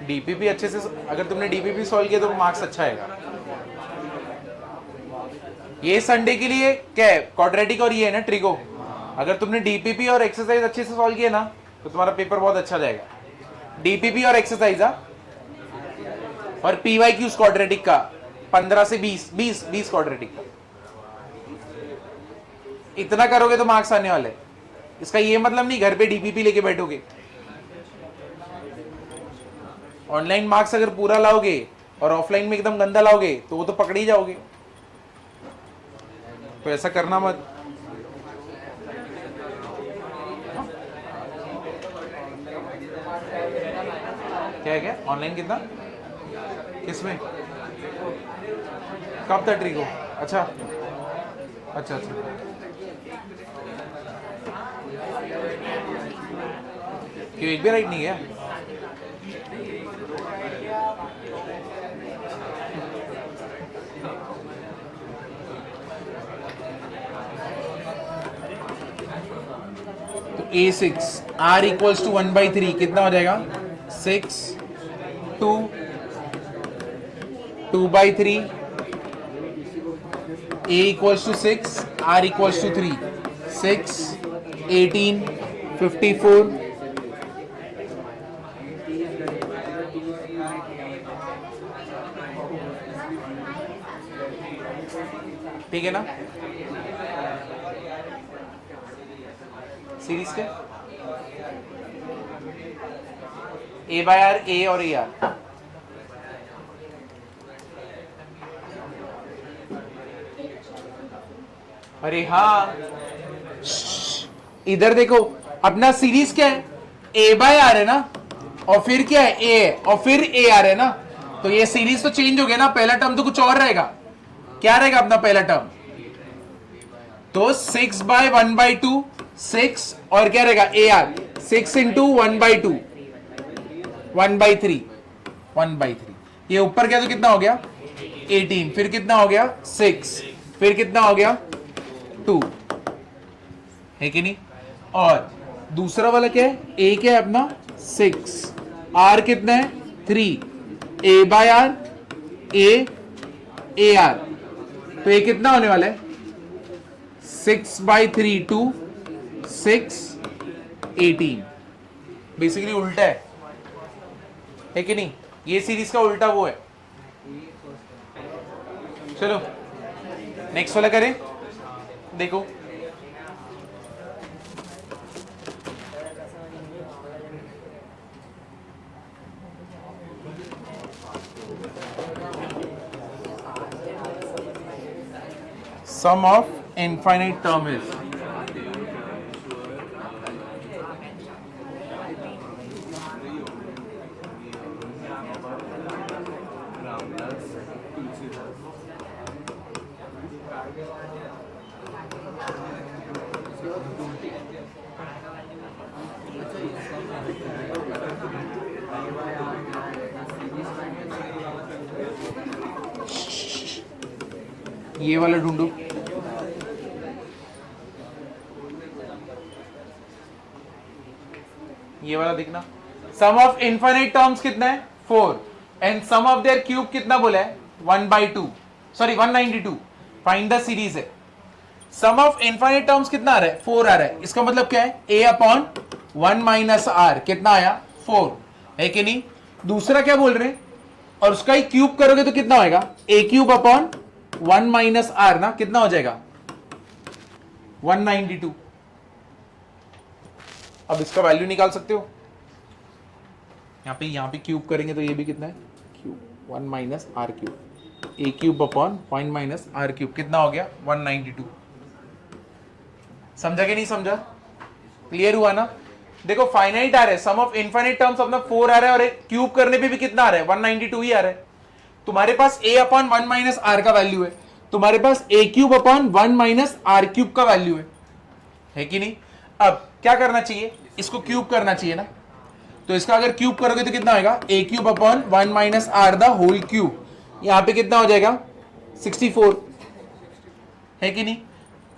डीपीपी अच्छे से, अगर तुमने डीपीपी सॉल्व किया तो मार्क्स अच्छा आएगा। ये संडे के लिए क्या है क्वाड्रेटिक और ये है ना ट्रिगो, अगर तुमने डीपीपी और एक्सरसाइज अच्छे से सॉल्व किया ना तो तुम्हारा पेपर बहुत अच्छा जाएगा। डीपीपी और एक्सरसाइज और पीवाईक्यू क्वाड्रेटिक का 15 से 20 क्वाड्रेटिक। इतना करोगे तो मार्क्स आने वाले। इसका ये मतलब नहीं घर पे डीपीपी लेके बैठोगे। ऑनलाइन मार्क्स अगर पूरा लाओगे और ऑफलाइन में एकदम गंदा लाओगे तो वो तो पकड़ ही जाओगे। तो ऐसा करना मत। क्या है क्या ऑनलाइन कितना किसमें कब तक ट्रिक हो? अच्छा अच्छा अच्छा। क्यों एक भी राइट नहीं गया? तो A6 R इक्वल्स टू 1/3 कितना हो जाएगा? 6 2 2/3 A equals to 6 R equals to 3 6 18 54 ठीक है ना? सीरीज के A/R A और AR अरे हाँ इधर देखो अपना सीरीज क्या है? A/R है ना और फिर क्या है? A है और फिर AR है ना। तो ये सीरीज तो चेंज हो गया ना। पहला टर्म तो कुछ और रहेगा। क्या रहेगा अपना पहला टर्म? तो 6/1/2 6 और क्या रहेगा? AR 6 into 1/2 1/3 1/3। ये ऊपर क्या तो कितना हो गया? 18 फिर कितना हो गया? 6 फिर कितना हो गया? 2 है कि नहीं? और दूसरा वाला क्या है? A क्या है अपना? 6 R कितना है? 3 A/R A AR तो ये कितना होने वाला है? 6/3 2 6 18 बेसिकली उल्टा है कि नहीं? ये सीरीज का उल्टा वो है। चलो नेक्स्ट वाला करें। देखो sum of infinite term is ये वाला ढूंढो। ये वाला देखना। सम ऑफ इनफाइनाइट टर्म्स कितना है? 4 and sum of their cube कितना बोला है? 1/2 सॉरी 192। फाइंड द सीरीज है। सम ऑफ इनफाइनाइट टर्म्स कितना आ रहा है? 4 आ रहा है। इसका मतलब क्या है? A/1 माइनस R कितना आया? 4 है कि नहीं? दूसरा क्या बोल रहे हैं? और उसका ही क्यूब करोगे तो कितना होगा? A/1 माइनस R ना कितना हो जाएगा? 192। अब इसका वैल्यू निकाल सकते हो। यहाँ पे क्यूब करेंगे तो ये भी कितना है? Cube 1 minus R cube A/1 minus R cube कितना हो गया? 192। समझा कि नहीं समझा? क्लियर हुआ ना? देखो फाइनाइट आ रहा है। सम ऑफ इनफाइनाइट टर्म्स अपना 4 आ रहा है और क्यूब करने पे भी कितना आ रहा है? 192 ही आ रहा है। तुम्हारे पास A/1 माइनस R का वैल्यू है। तुम्हारे पास A/1 माइनस R क्यूब का वैल्यू है कि नहीं? अब क्या करना चाहिए? इसको क्यूब करना चाहिए ना। तो इसका अगर क्यूब करोगे तो कितना आएगा? A/1 minus R the whole cube. यहां पे कितना हो जाएगा? 64 है कि नहीं?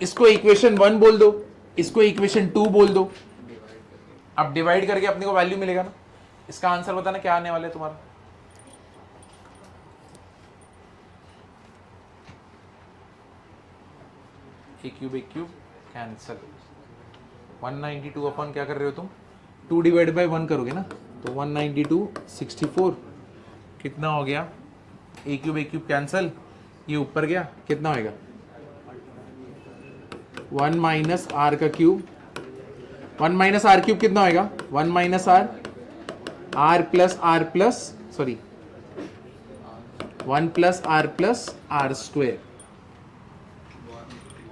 इसको इक्वेशन 1 बोल दो, इसको इक्वेशन 2 बोल दो। अब डिवाइड करके अपने को वैल्यू मिलेगा ना। इसका आंसर बताना क्या आने वाला है तुम्हारा? एक क्यूब कैंसल। 192 अपन क्या कर रहे हो तुम? 2 डिवाइड बाई 1 करोगे ना तो 192 64 कितना हो गया, ए क्यूब कैंसल, ये ऊपर गया, कितना होएगा 1 माइनस आर का क्यूब, 1 माइनस आर क्यूब कितना होएगा 1 minus R, R plus sorry 1 plus R square,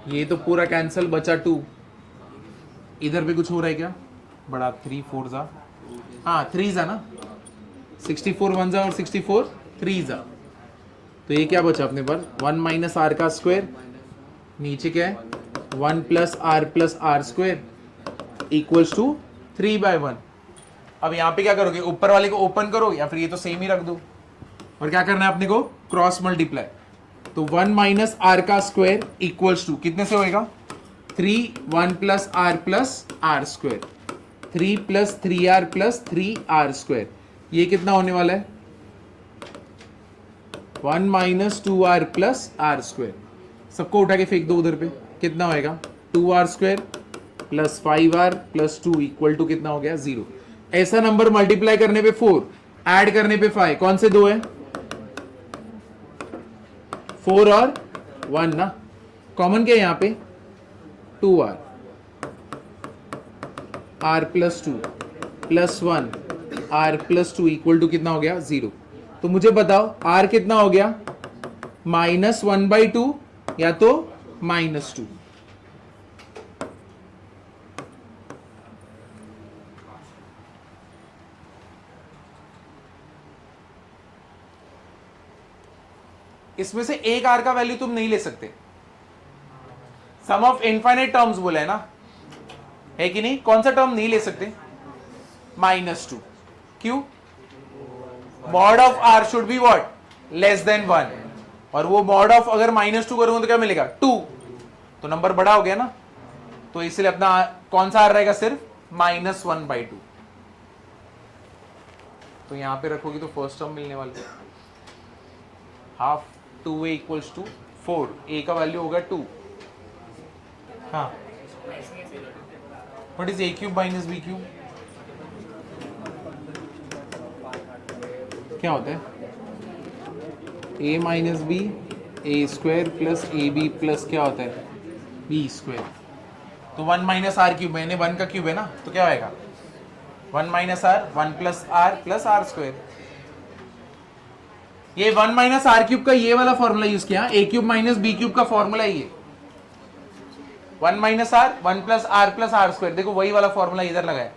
ये तो पूरा कैंसल, बचा 2, इधर पे कुछ हो रहा है क्या, बड़ा 3 4 जा, हाँ 3 जा ना, 64 1 जा और 64 3 जा, तो ये क्या बचा अपने पर 1 माइनस आर का स्क्वायर, नीचे क्या है 1 plus R square equals to 3/1। अब यहाँ पे क्या करोगे, ऊपर वाले को ओपन करो या फिर ये तो सेम ही रख दो, और क्या करना है अपने को क्रॉस मल्टीप्लाई, तो 1 माइनस आर का स्क्वायर इक्वल्स टू कितने से होएगा 3 1 plus R square, 3 plus 3r square, ये कितना होने वाला है 1 minus 2r plus R square, सबको उठा के फेंक दो उधर पे, कितना होएगा 2r square plus 5r plus 2 equal to कितना हो गया 0। ऐसा नंबर मल्टीप्लाई करने पे 4, ऐड करने पे 5, कौन से दो है 4 और 1 ना, कॉमन क्या है यहाँ पे 2r, r plus 2 plus 1 r plus 2 equal to कितना हो गया 0। तो मुझे बताओ r कितना हो गया -1/2 या तो -2। इसमें से एक r का वैल्यू तुम नहीं ले सकते, सम ऑफ इनफाइनाइट टर्म्स बोला है ना, है कि नहीं, कौन सा टर्म नहीं ले सकते -2, क्यों, mod of r should be what less than 1, और वो मॉड ऑफ अगर -2 करूंगा तो क्या मिलेगा 2, तो नंबर बड़ा हो गया ना, तो इसलिए अपना कौन सा r रहेगा सिर्फ -1/2। तो यहां पे रखोगे तो फर्स्ट टर्म मिलने वाला है half 2a equals to 4, a का वैल्यू होगा 2, हाँ what is a cube minus b cube, क्या होता है a minus B, A square plus A B plus क्या होता है बी स्क्वायर, तो 1 माइनस आर क्यूब, मैंने 1 का क्यूब है ना, तो क्या होएगा 1 minus R 1 plus R square, ये 1 माइनस आर क्यूब का ये वाला फॉर्मूला यूज किया, A cube minus B cube का फॉर्मूला ये 1 minus R 1 plus R square, देखो वही वाला फॉर्मूला इधर लगाया,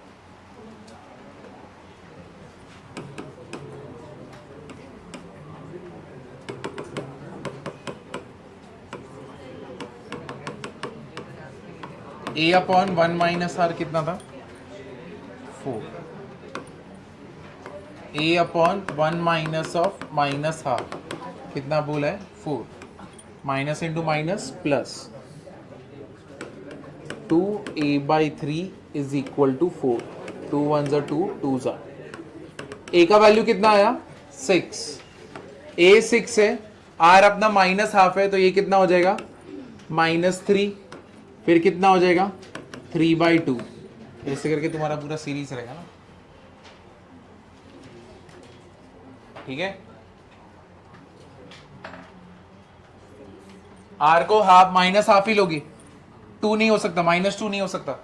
a अपॉन 1 माइनस आर कितना था 4, a upon 1 minus of minus half कितना बोला है 4, minus into minus plus 2a/3 is equal to 4, 2 1 जा 2 2 जा, a का वैल्यू कितना आया 6, a 6 है, r अपना माइनस हाफ है, तो ये कितना हो जाएगा -3, फिर कितना हो जाएगा 3/2, ऐसे करके तुम्हारा पूरा सीरीज रहेगा ना, ठीक है। r को हाफ माइनस हाफ ही लोगे, 2 नहीं हो सकता, -2 नहीं हो सकता,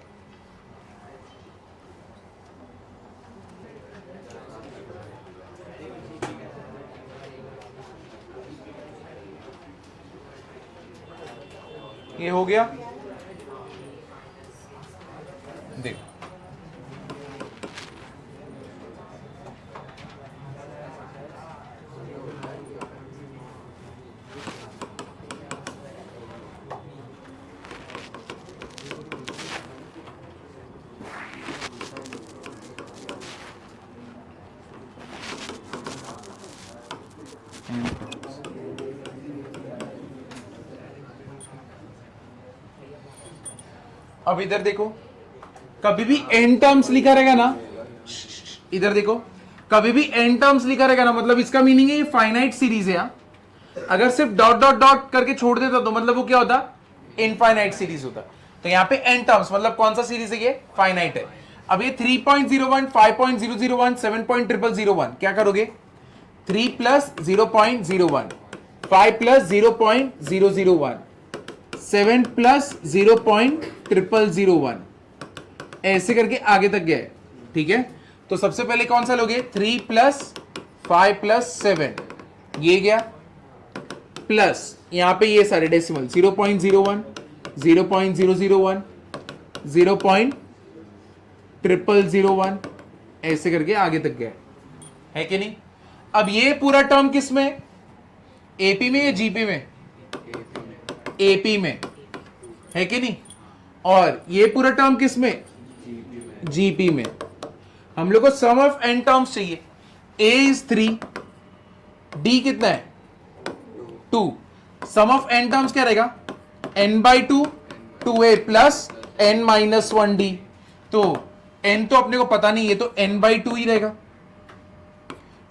ये हो गया, देखो अब इधर देखो, कभी भी एन टर्म्स लिखा रहेगा ना, इधर देखो कभी भी एन टर्म्स लिखा रहेगा ना, मतलब इसका मीनिंग है ये फाइनाइट सीरीज है। अगर सिर्फ डॉट डॉट डॉट करके छोड़ देता तो मतलब वो क्या होता इनफाइनाइट सीरीज होता। तो यहाँ पे एन टर्म्स मतलब कौन सा सीरीज है, ये फाइनाइट है। अब ये 3.01, 5.001, 7.001 क्या करोगे? 3 प्लस 0.01, 5 प्लस 0.001, 7 प्लस 0.001, ऐसे करके आगे तक गया है। ठीक है, तो सबसे पहले कौन सा लोगे? 3 प्लस 5 प्लस 7, ये गया, प्लस यहां पे ये सारे डेसिमल 0.01, 0.001, 0.001, ऐसे करके आगे तक गया है कि नहीं? अब ये पूरा टर्म किस में? एपी में या जीपी में? एपी में, है कि नहीं? और ये पूरा टर्म किस में? जीपी में। हम लोग को सम ऑफ एन टर्म्स चाहिए। ए इज 3, डी कितना है? 2। सम ऑफ एन टर्म्स क्या रहेगा? n by 2, 2a plus n minus 1d। तो n तो अपने को पता नहीं, ये तो n बाई 2 ही रहेगा।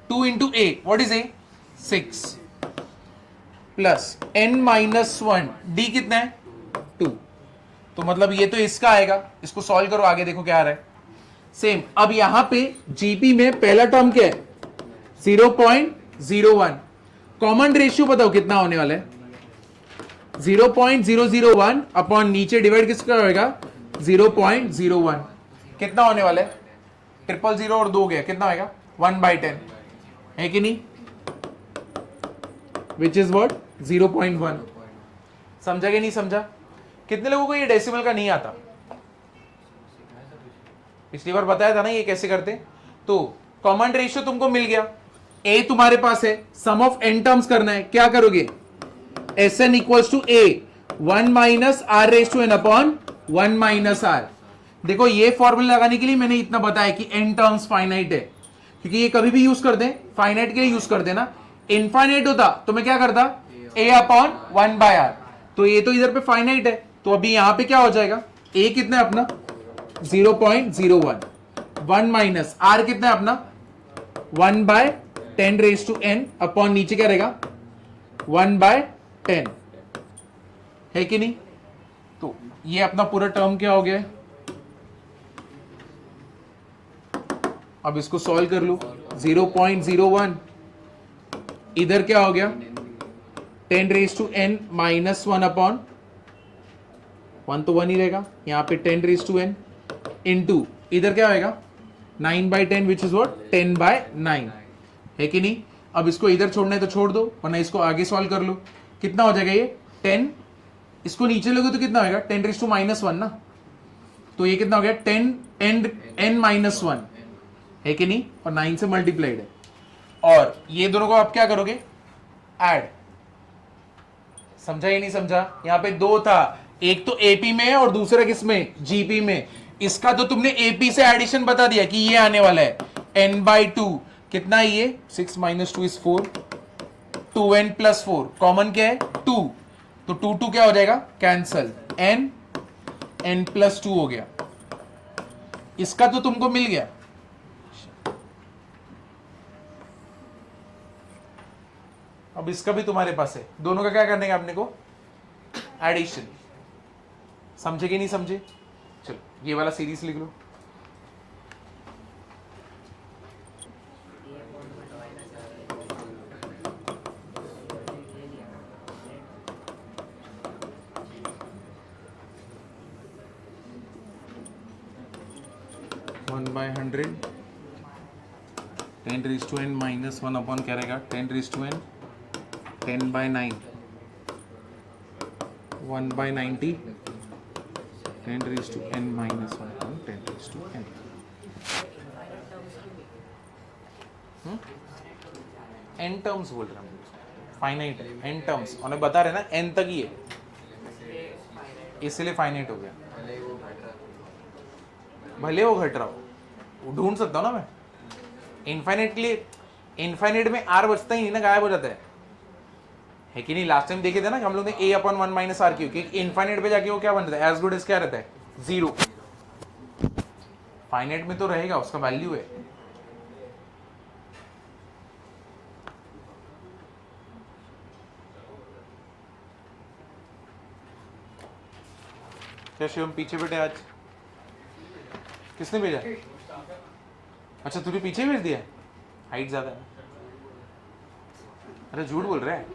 2 into a, what is a? 6 plus n minus 1, d कितना है? 2। तो मतलब ये तो इसका आएगा। इसको सॉल्व करो, आगे देखो क्या आ रहा है। सेम, अब यहां पे जीपी में पहला टर्म क्या है? 0.01। कॉमन रेशियो बताओ कितना होने वाला है? 0.001 अपॉन नीचे डिवाइड किसका होगा? 0.01। कितना होने वाला है? 000 और 2 गया, कितना होगा? 1/10, है कि नहीं? Which is what? 0.1। समझा कि नहीं समझा? कितने लोगों को ये डेसिमल का नहीं आता? पिछली बार बताया था ना ये कैसे करते। तो कॉमन रेशियो तुमको मिल गया, ए तुम्हारे पास है, सम ऑफ एन टर्म्स करना है, क्या करोगे? S N equals to A 1 minus R raise to N upon 1 minus R. देखो ये फॉर्मूला लगाने के लिए मैंने इतना बताया कि एन टर्म्स फाइनाइट है, क्योंकि ये कभी भी यूज कर दे, फाइनाइट के लिए यूज कर देना। इनफाइनाइट होता तो मैं क्या करता? ए अपॉन 1 बाय आर। तो ये तो इधर पे फाइनाइट है, तो अभी यहां पे क्या हो जाएगा? ए कितना है अपना? 0.01, 1 माइनस आर कितना है अपना? 1 by 10 raise to N upon नीचे क्या रहेगा? 1 बाय 10, है कि नहीं? तो ये अपना पूरा टर्म क्या हो गया है? अब इसको सॉल्व कर लो। 0.01 इधर क्या हो गया? 10 raise to N minus 1 upon 1, तो 1 ही रहेगा। यहां पे 10 रेस टू एन इंटू इधर क्या होगा? 9/10 विच इज व्हाट? 10/9, है कि नहीं? अब इसको इधर छोड़ना है तो छोड़ दो, वरना इसको आगे सॉल्व कर लो। कितना हो जाएगा ये? 10। इसको नीचे लोगे तो कितना होगा? 10 रेस टू माइनस 1 ना। तो ये कितना हो गया? 10 n माइनस 1, है कि नहीं? और 9 से मल्टीप्लाइड है। और ये दोनों को आप क्या करोगे? ऐड। समझा या नहीं समझा? यहां पे दो था, एक तो एपी में है और दूसरा किसमें? जीपी में। इसका तो तुमने एपी से एडिशन बता दिया कि ये आने वाला है n/2। कितना है ये? 6 minus 2 is 4, 2n plus 4। Common क्या है? 2, तो 2 क्या हो जाएगा? कैंसल। n प्लस 2 हो गया। इसका तो तुमको मिल गया। अब इसका भी तुम्हारे पास है। दोनों का क्या करने का अपने को? एडिशन। समझे कि नहीं समझे? चलो ये वाला सीरीज लिख लो। One by 100, 10 raise to N minus 1 upon क्या रहेगा? 10 raise to n 10/9, 1/90, 10 raise to N minus 1 upon 10 raise to n. N terms बोल रहा हूँ, फाइनाइट है। एन टर्म्स उन्हें बता रहे ना, एन तक ही है, इसलिए फाइनाइट हो गया। भले वो घट रहा हो, वो ढूंढ सकता हूँ ना मैं। इनफाइनाइट के लिए, इनफाइनाइट में आर बचता ही नहीं ना, गायब हो जाता है कि नहीं? लास्ट टाइम देखे थे ना कि हम लोग ने a अपॉन 1 माइनस आर क्यों, क्योंकि इनफाइनाइट पे जाके वो क्या बन जाता है? एज गुड एज क्या रहता है? 0। फाइनाइट में तो रहेगा, उसका वैल्यू है। क्या शिवम पीछे बैठे आज? किसने भेजा? अच्छा तूने पीछे भेज दिया, हाइट ज्यादा है। अरे झूठ बोल रहा है।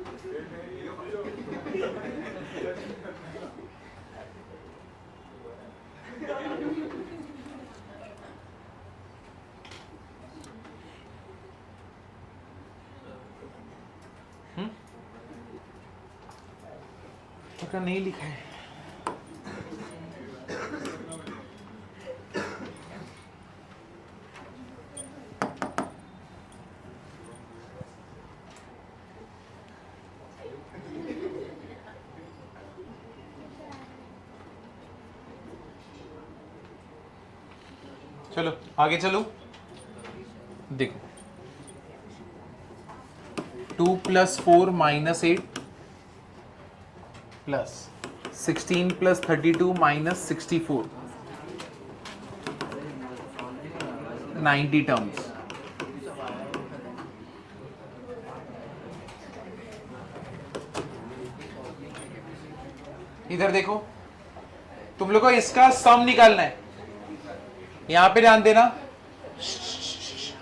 तो नहीं लिखा है। चलो आगे चलो, देखो 2 + 4 - 8 प्लस 16 + 32 - 64, 90 टर्म्स। इधर देखो, तुम लोग को इसका सम निकालना है। यहां पे ध्यान देना,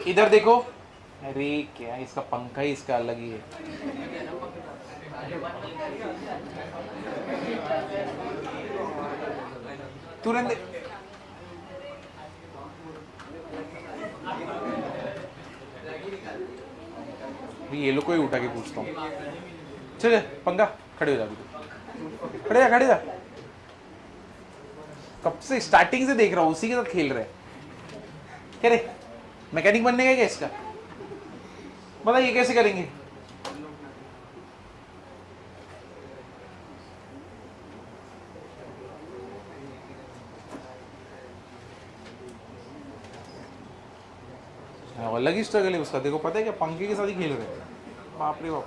इधर देखो। अरे क्या इसका पंखा ही इसका अलग ही है। तुरंत ये लोग को ही उठा के पूछता हूँ। चल पंखा, खड़े हो जा, खड़े जा, खड़े जा। कब से स्टार्टिंग से देख रहा हूँ उसी के साथ खेल रहे। क्या रे, मैकेनिक बनने का क्या इसका? बता ये कैसे करेंगे? अलग ही स्ट्रगल है उसका। देखो पता है क्या, पंखे के साथ ही खेल रहे हैं। बाप रे बाप।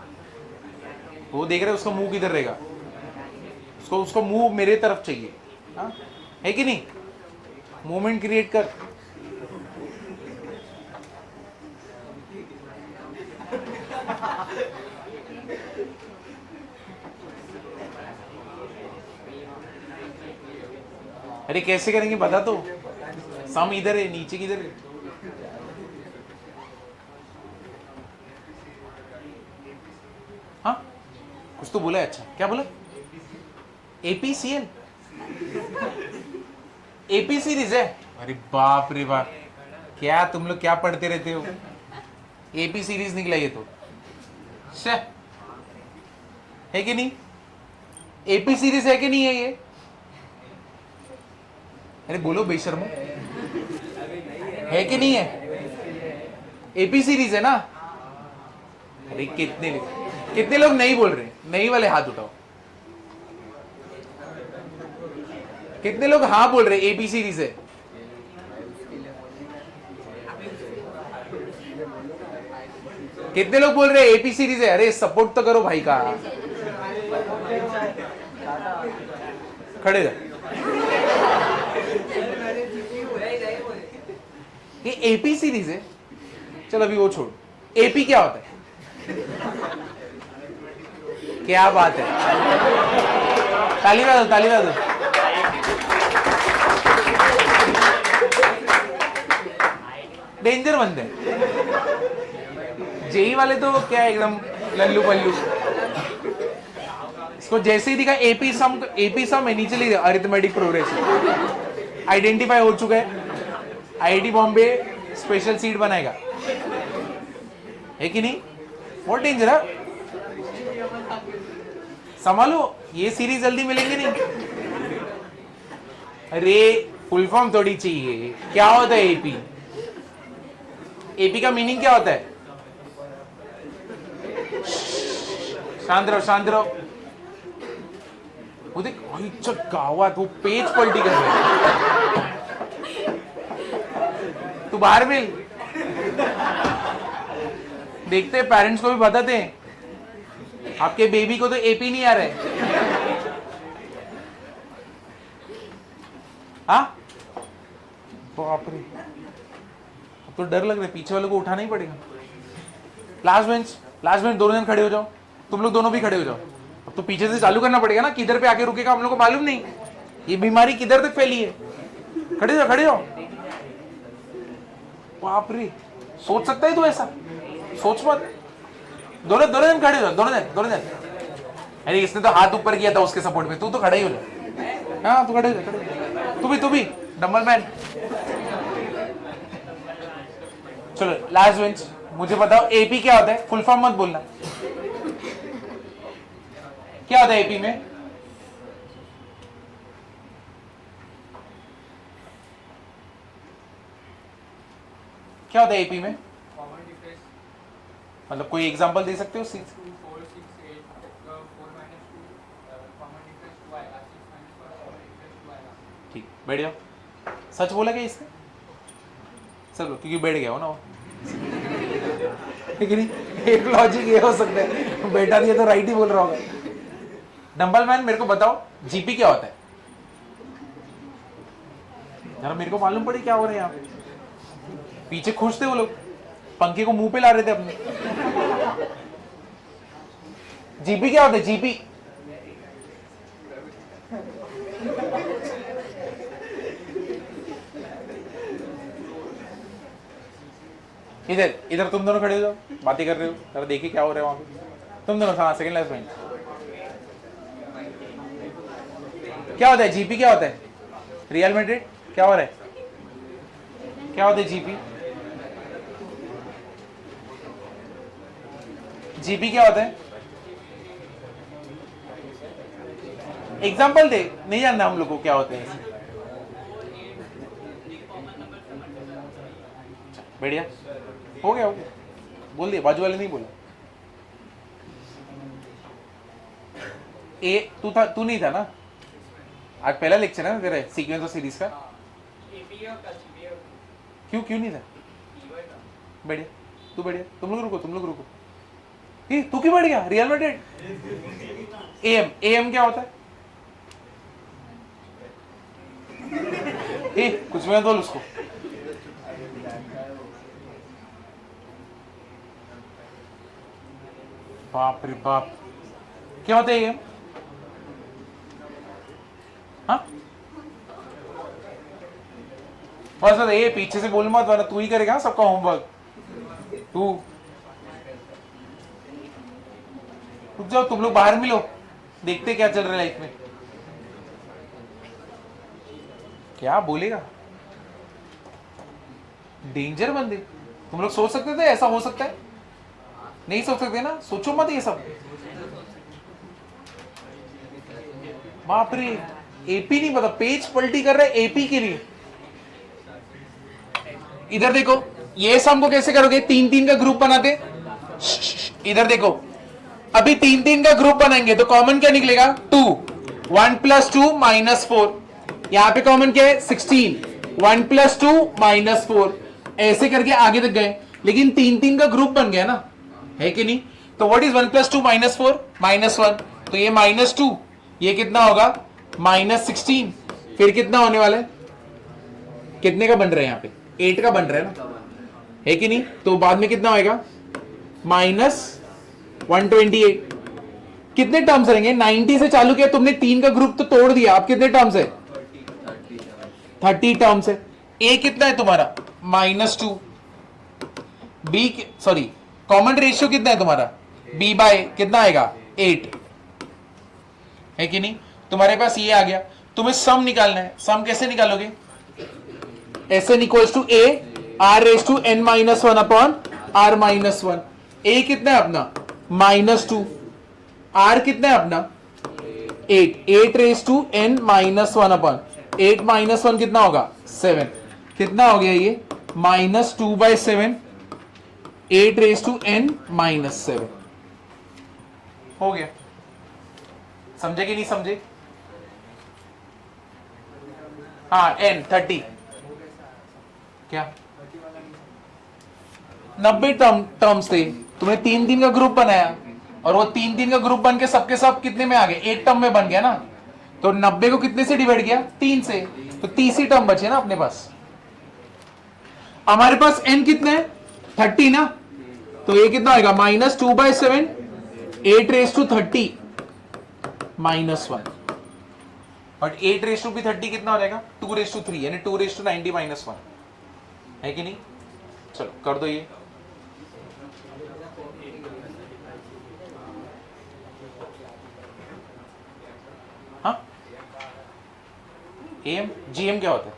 वो देख रहे हैं उसका मुंह किधर रहेगा, उसको मुंह मेरे तरफ चाहिए। हाँ है कि नहीं? मूवमेंट क्रिएट कर। अरे कैसे करेंगे बता तो। सम इधर है, नीचे किधर है? हाँ कुछ तो बोला है। अच्छा क्या बोला? APCL, AP सीरीज है। अरे बाप रे बाप, क्या तुम लोग क्या पढ़ते रहते हो? AP सीरीज निकला ये तो, है कि नहीं? AP सीरीज है कि नहीं है ये? अरे बोलो बेशर्मो, है कि नहीं है? AP सीरीज है ना? अरे कितने लोग नहीं बोल रहे? नहीं वाले हाथ उठाओ। कितने लोग हाँ बोल रहे? AP सीरीज है। कितने लोग बोल रहे AP सीरीज है? अरे सपोर्ट तो करो भाई का। खड़े जा। ये AP सीरीज है। चल अभी वो छोड़, AP क्या होता है? क्या बात है, ताली बजा दो, ताली बजा दो। डेंजर बनते हैं जेई वाले तो, क्या एकदम लल्लू पल्लू। इसको जैसे ही दिखा AP सम है, नीचे लिखा अरिथमेटिक प्रोग्रेशन। आइडेंटिफाई हो चुका है, IIT बॉम्बे स्पेशल सीट बनाएगा, है कि नहीं? बहुत डेंजर है, संभालो। ये सीरीज जल्दी मिलेंगे नहीं। अरे फुल फॉर्म थोड़ी चाहिए। क्या होता है AP? AP का मीनिंग क्या होता है? शांत रहो, शांत रहो। वो देख गावात वो पेज पलटी कर रहे। तू बाहर मिल, देखते हैं पेरेंट्स को भी बताते हैं। आपके बेबी को तो AP नहीं आ रहा है। हाँ बाप रे, अब तो डर लग रहा है, पीछे वालों को उठाना ही पड़ेगा। लास्ट बेंच दोनों जन खड़े हो जाओ। तुम लोग दोनों भी खड़े हो जाओ। अब तो पीछे से चालू करना पड़ेगा ना, किधर पे आके रुकेगा हम लोग को मालूम नहीं। ये बीमारी किधर तक फैली है। खड़े जाओ, खड़े जाओ। बाप रे, सोच सकता है तू ऐसा? सोच मत। दोनों जन खड़े हो, दोनों जन। अरे इसने तो हाथ ऊपर किया था उसके सपोर्ट में, तू तो खड़ा ही हो जा। हाँ तू खड़े हो जा, तू भी डंबल मैन। चलो लास्ट बेंच, मुझे बताओ एपी क्या होता है? फुल फॉर्म मत बोलना। क्या होता है एपी में? क्या होता है एपी में? मतलब कोई एग्जांपल दे सकते हो? ठीक, बैठ जाओ। सच बोला क्या इसने? चलो क्योंकि बैठ गया हो ना वो। ठीक नहीं, एक लॉजिक ये हो सकता है बैठा दिया तो राइट ही बोल रहा होगा। डंबल मैन मेरे को बताओ जीपी क्या होता है? यार मेरे को मालूम पड़ी क्या हो रहा है यहाँ पे। पीछे खुश थे वो लोग, पंखे को मुंह पे ला रहे थे अपने। जीपी क्या होता है? जीपी इधर इधर तुम दोनों खड़े हो जाओ, बातें कर रहे हो, जरा देखिए क्या हो रहा है वहां पे। तुम दोनों, हाँ सेकंड लास्ट बेंच। क्या होता है जीपी? क्या होता है? रियल मैड्रिड क्या हो रहा है? क्या होता है जीपी? जीपी क्या होता है? एग्जाम्पल दे, नहीं जानना हम लोग को क्या होते हैं। बढ़िया, हो गया बोल दिया, बाजू वाले नहीं बोला। ए तू नहीं था ना आज? पहला लेक्चर है ना तेरा सीक्वेंस और सीरीज का? क्यों नहीं था? बढ़िया, तू बढ़िया। तुम लोग रुको। तू क्यों बढ़ गया? Real Madrid. एएम क्या होता है? कुछ भी बोल उसको। बाप रे बाप, क्या होता है एएम? हाँ बस ये पीछे से बोल मत, वरना तू ही करेगा सबका होमवर्क। तू रुक जाओ, तुम लोग बाहर मिलो, देखते क्या चल रहा है लाइफ में। क्या बोलेगा? डेंजर बंदे। तुम लोग सोच सकते थे ऐसा हो सकता है? नहीं सोच सकते ना, सोचो मत ये सब। बाप रे, एपी नहीं पता, पेज पलटी कर रहे एपी के लिए। इधर देखो, ये सम को कैसे करोगे? 3-3 का ग्रुप बनाते। इधर देखो, अभी 3-3 का ग्रुप बनाएंगे तो कॉमन क्या निकलेगा? 2, 1 + 2 -4। यहां पे कॉमन क्या है? 16, 1 + 2 -4। ऐसे करके आगे तक गए, लेकिन 3-3 का ग्रुप बन गया ना, है कि नहीं? तो व्हाट इज 1 + 2 -4? -1। तो ये -2, ये कितना होगा? -16। फिर कितना होने वाला है? कितने का बन रहा है यहाँ पे? 8 का बन रहा है ना, है कि नहीं? तो बाद में कितना होएगा? -128। कितने टर्म्स रहेंगे? 90 से चालू किया तुमने, 3 का ग्रुप तो तोड़ दिया, अब कितने टर्म्स है? 30 टर्म्स है। ए कितना है तुम्हारा? -2। बी सॉरी, कॉमन रेशियो कितना है तुम्हारा? b बाय कितना आएगा? 8, है कि नहीं? तुम्हारे पास ये आ गया, तुम्हें सम निकालना है। सम कैसे निकालोगे? Sn equals to a r⁻n - 1 upon r - 1। a कितना है अपना? -2। r कितना है अपना? 8 8⁻n - 1 अपॉन 8 - 1 कितना होगा? 7। कितना हो गया ये? -2/7, 8⁻n - 7 हो गया। समझे कि नहीं समझे? हाँ n 30 क्या 90 टर्म्स थे, तुमने 3-3 का ग्रुप बनाया और वो 3-3 का ग्रुप बन के सबके सब कितने में आ गए? एक टर्म में बन गया ना। तो 90 को कितने से डिवाइड किया? 3 से, तो 30 ही टर्म बचे ना अपने पास। हमारे पास n कितने हैं? 30 ना, तो ये कितना आएगा? -2/7, 8⁻30 -1। और 8⁻30 कितना हो जाएगा? 2⁻3, यानी 2⁻90 - 1, है कि नहीं? चलो कर दो ये। हाँ एम जीएम क्या होता है?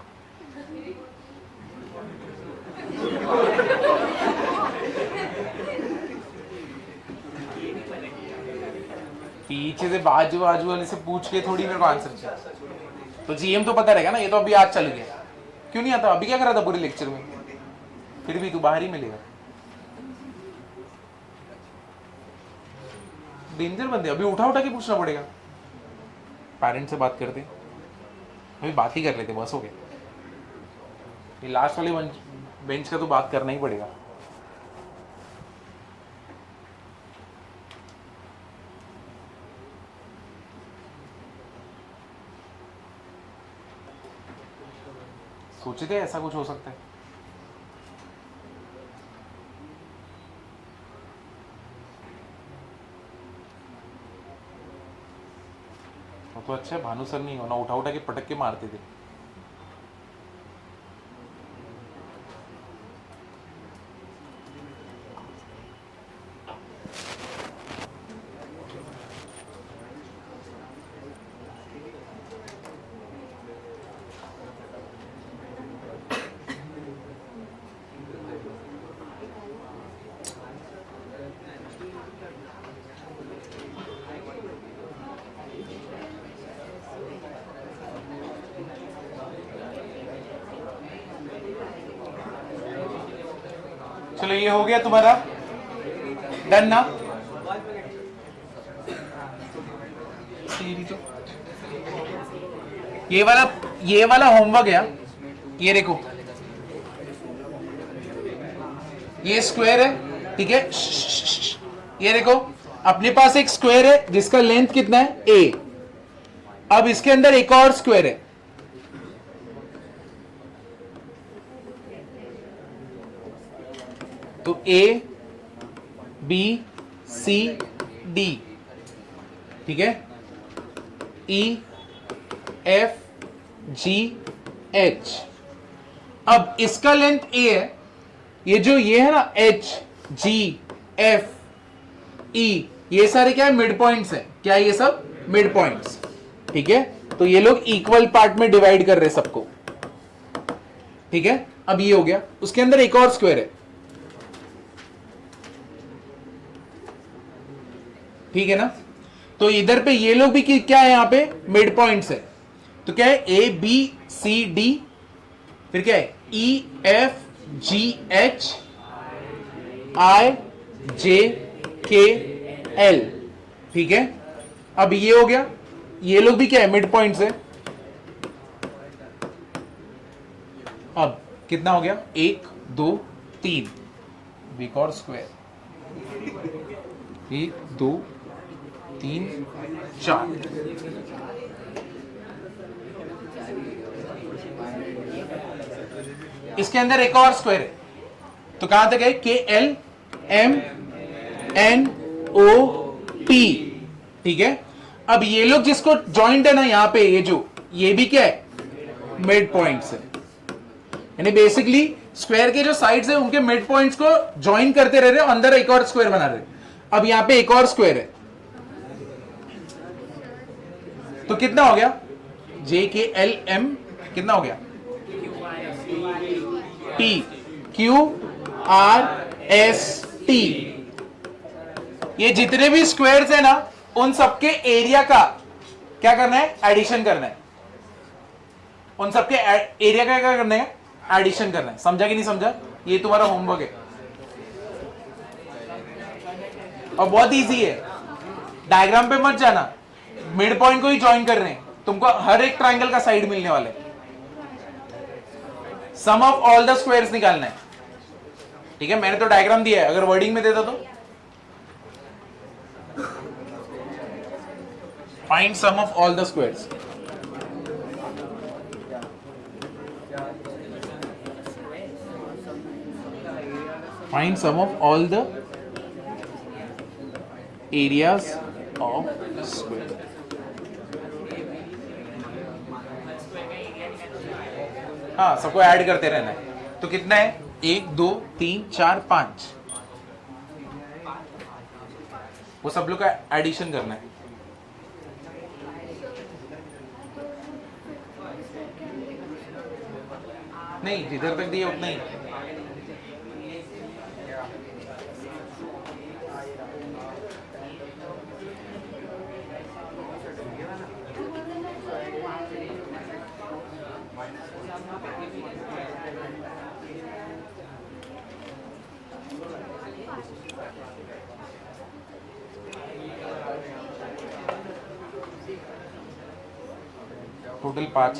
पीछे से बाजू बाजू वाले से पूछ के थोड़ी मेरे को आंसर चाहिए। तो जीएम तो पता रहेगा ना, ये तो अभी आज चल गया। क्यों नहीं आता? अभी क्या कर रहा था पूरे लेक्चर में? फिर भी तू बाहर ही मिलेगा। डेंजर बंदे, अभी उठा उठा के पूछना पड़ेगा। पेरेंट्स से बात करते, अभी बात ही कर लेते, बस हो गया। ये लास्ट वाले बेंच का तो बात करना ही पड़ेगा। सोचे थे ऐसा कुछ हो सकता है? तो अच्छा भानु सर नहीं होना, उठा उठा के पटक के मारते थे। चलो ये हो गया तुम्हारा डन ना? ये वाला होमवर्क है। ये देखो, ये स्क्वायर है, ठीक है। ये देखो, अपने पास एक स्क्वायर है जिसका लेंथ कितना है? ए। अब इसके अंदर एक और स्क्वायर है, तो ए बी सी डी, ठीक है। E F G H. अब इसका लेंथ ए है, ये है ना एच जी एफ ई, ये सारे क्या है? मिड पॉइंट्स है। क्या ये सब मिड पॉइंट्स, ठीक है। तो ये लोग इक्वल पार्ट में डिवाइड कर रहे हैं सबको, ठीक है। अब ये हो गया, उसके अंदर एक और स्क्वायर है, ठीक है ना। तो इधर पे ये लोग भी क्या है? यहां पे मिड पॉइंट्स है। तो क्या है? ए बी सी डी, फिर क्या है? E F G H I जे के एल, ठीक है। अब ये हो गया, ये लोग भी क्या है? मिड पॉइंट्स है। अब कितना हो गया? 1 2 3, एक और स्क्वायर, 1 2 3 4। इसके अंदर एक और स्क्वायर है, तो कहां तक है? K L M N O P, ठीक है। अब ये लोग जिसको जॉइंट है ना यहां पे, ये भी क्या है? मिड पॉइंट्स है। यानी बेसिकली स्क्वायर के जो साइड्स है उनके मिड पॉइंट्स को ज्वाइन करते रह रहे, अंदर एक और स्क्वायर बना रहे। अब यहां पे एक और स्क्वायर है, तो कितना हो गया? जे के एल एम कितना हो गया? T Q R S T. ये जितने भी स्क्वायर्स है ना, उन सबके एरिया का क्या करना है? एडिशन करना है। उन सबके एरिया का क्या करना है? एडिशन करना है। समझा कि नहीं समझा? ये तुम्हारा होमवर्क है और बहुत इजी है। डायग्राम पे मत जाना, मिड पॉइंट को ही ज्वाइन कर रहे हैं। तुमको हर एक ट्रायंगल का साइड मिलने वाला है। सम ऑफ ऑल द स्क्वायर्स निकालना है, ठीक है। मैंने तो डायग्राम दिया है, अगर वर्डिंग में देता तो find sum of all the squares. Find sum of all the areas of square. हाँ, सबको ऐड करते रहना है। तो कितना है? 1 2 3 4 5, वो सब लोग का एडिशन करना है। नहीं, जिधर तक दिया उतना ही। टोटल 5।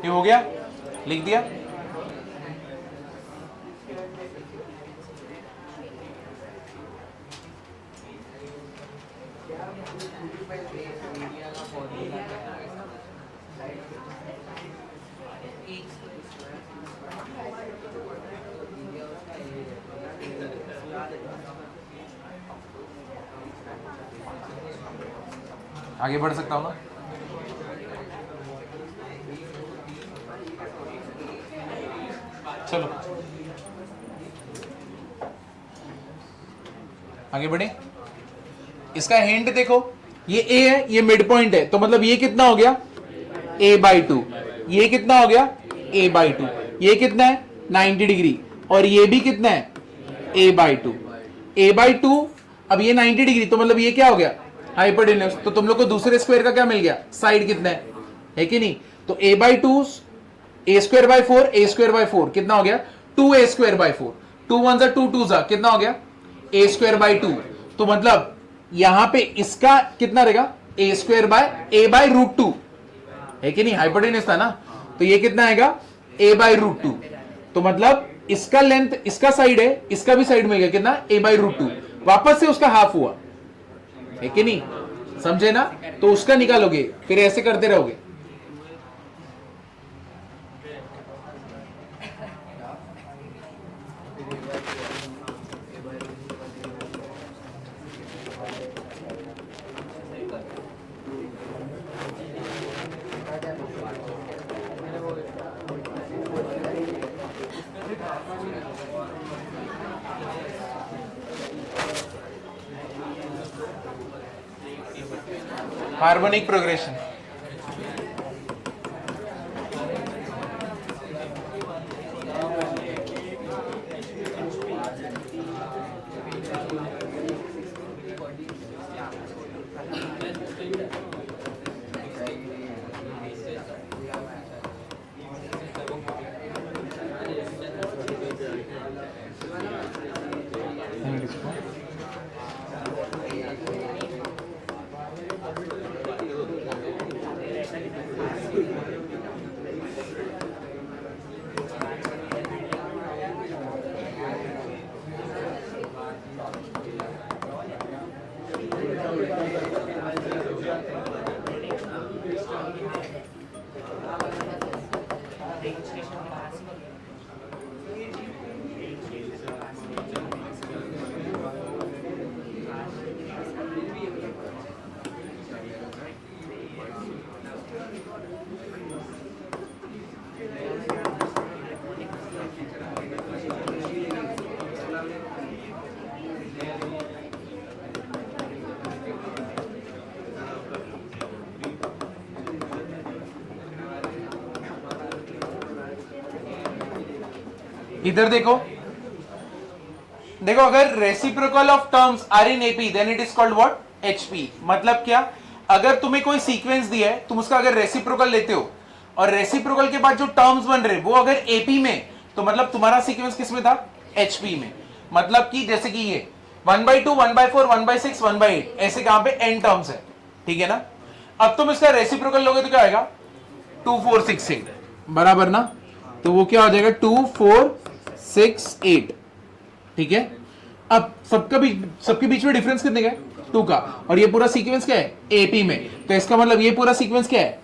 ये हो गया, लिख दिया। आगे बढ़ सकता हूं ना? चलो आगे बढ़े। इसका हिंट देखो, ये ए है, ये मिड पॉइंट है, तो मतलब ये कितना हो गया a/2, ये कितना हो गया a/2, ये कितना है 90 डिग्री, और ये भी कितना है a/2, a/2। अब ये 90 डिग्री, तो मतलब ये क्या हो गया हाइपोटेन्यूज। तो तुम लोग को दूसरे स्क्वायर का क्या मिल गया, साइड कितना है कि नहीं। तो a/2 a²/4 a²/4 कितना हो गया 2a²/4, 2 1 जा 2 2 जा कितना हो गया a²/2। तो मतलब यहां पे इसका कितना रहेगा a²/√2 है कि नहीं, हाइपोटेन्यूज था ना। तो ये कितना आएगा a/√2। तो मतलब इसका लेंथ, इसका साइड है, इसका भी साइड में गया कितना a/√2, वापस से उसका हाफ हुआ है कि नहीं, समझे ना। तो उसका निकालोगे, फिर ऐसे करते रहोगे। Harmonic progression. इधर देखो, देखो अगर reciprocal of terms are in AP then it is called what HP. मतलब क्या, अगर तुम्हें कोई सीक्वेंस दिया है, तुम उसका अगर रेसिप्रोकल लेते हो और रेसिप्रोकल के बाद जो टर्म्स बन रहे वो अगर एपी में, तो मतलब तुम्हारा सीक्वेंस किस में था एचपी में। मतलब कि जैसे कि ये 1/2 1/4 1/6 1/8 ऐसे कहां पे n टर्म्स है, ठीक है ना। अब तुम इसका रेसिप्रोकल लोगे तो क्या आएगा 2 4 6 8, बराबर ना। तो वो क्या हो जाएगा 2 4 6 8, ठीक है। अब सबके बीच में डिफरेंस कितने का है 2 का, और ये पूरा सीक्वेंस क्या है एपी में, तो इसका मतलब ये पूरा सीक्वेंस क्या है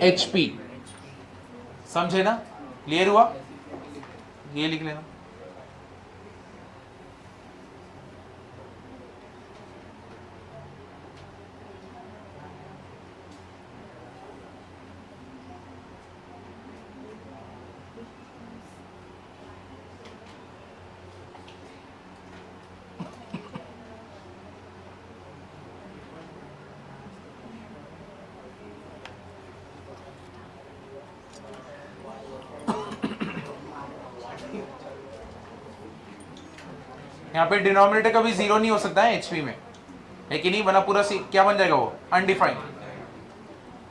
एचपी। समझे ना, क्लियर हुआ। ये लिख लेना। यहाँ पे डिनोमिनेटर कभी जीरो नहीं हो सकता है एचपी में, है कि नहीं, वरना पूरा क्या बन जाएगा वो अनडिफाइंड।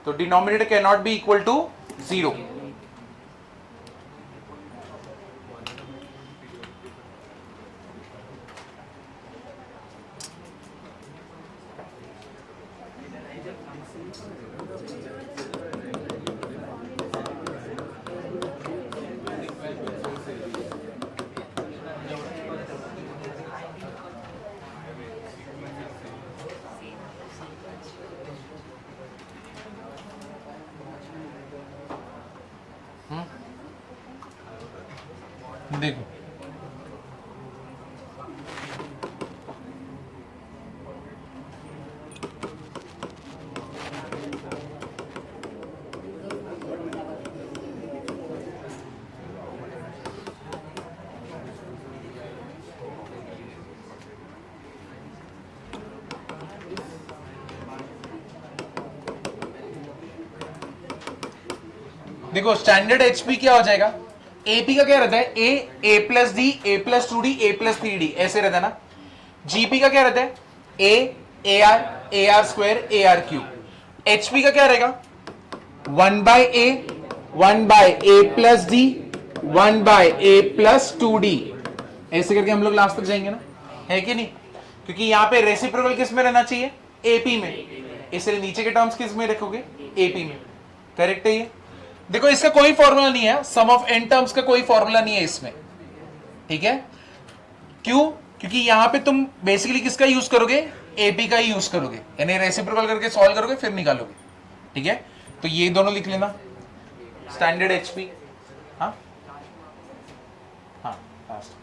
तो denominator can not be equal to zero. देखो देखो स्टैंडर्ड एचपी क्या हो जाएगा, एपी का क्या रहता है, ए प्लस डी, ए प्लस टू डी, ए प्लस थ्री डी, ऐसे रहता है ना। जीपी का क्या रहता है, A R square, A R cube. HP का क्या रहेगा, 1 बाय ए, 1 बाय ए प्लस डी, 1 बाय ए प्लस टू डी, ऐसे करके हम लोग लास्ट तक जाएंगे ना, है कि नहीं, क्योंकि यहां पे रेसिप्रोकल किस में रहना चाहिए, एपी में, इसलिए नीचे के टर्म्स किस में रखोगे, एपी में। करेक्ट है ये। देखो इसका कोई फॉर्मूला नहीं है, सम ऑफ एन टर्म्स का कोई फॉर्मूला नहीं है इसमें, ठीक है। क्यों, क्योंकि यहां पे तुम बेसिकली किसका यूज करोगे, एपी का ही यूज करोगे, यानी रेसिप्रोकल करके सॉल्व करोगे फिर निकालोगे, ठीक है। तो ये दोनों लिख लेना, स्टैंडर्ड एचपी। हाँ हाँ लास्ट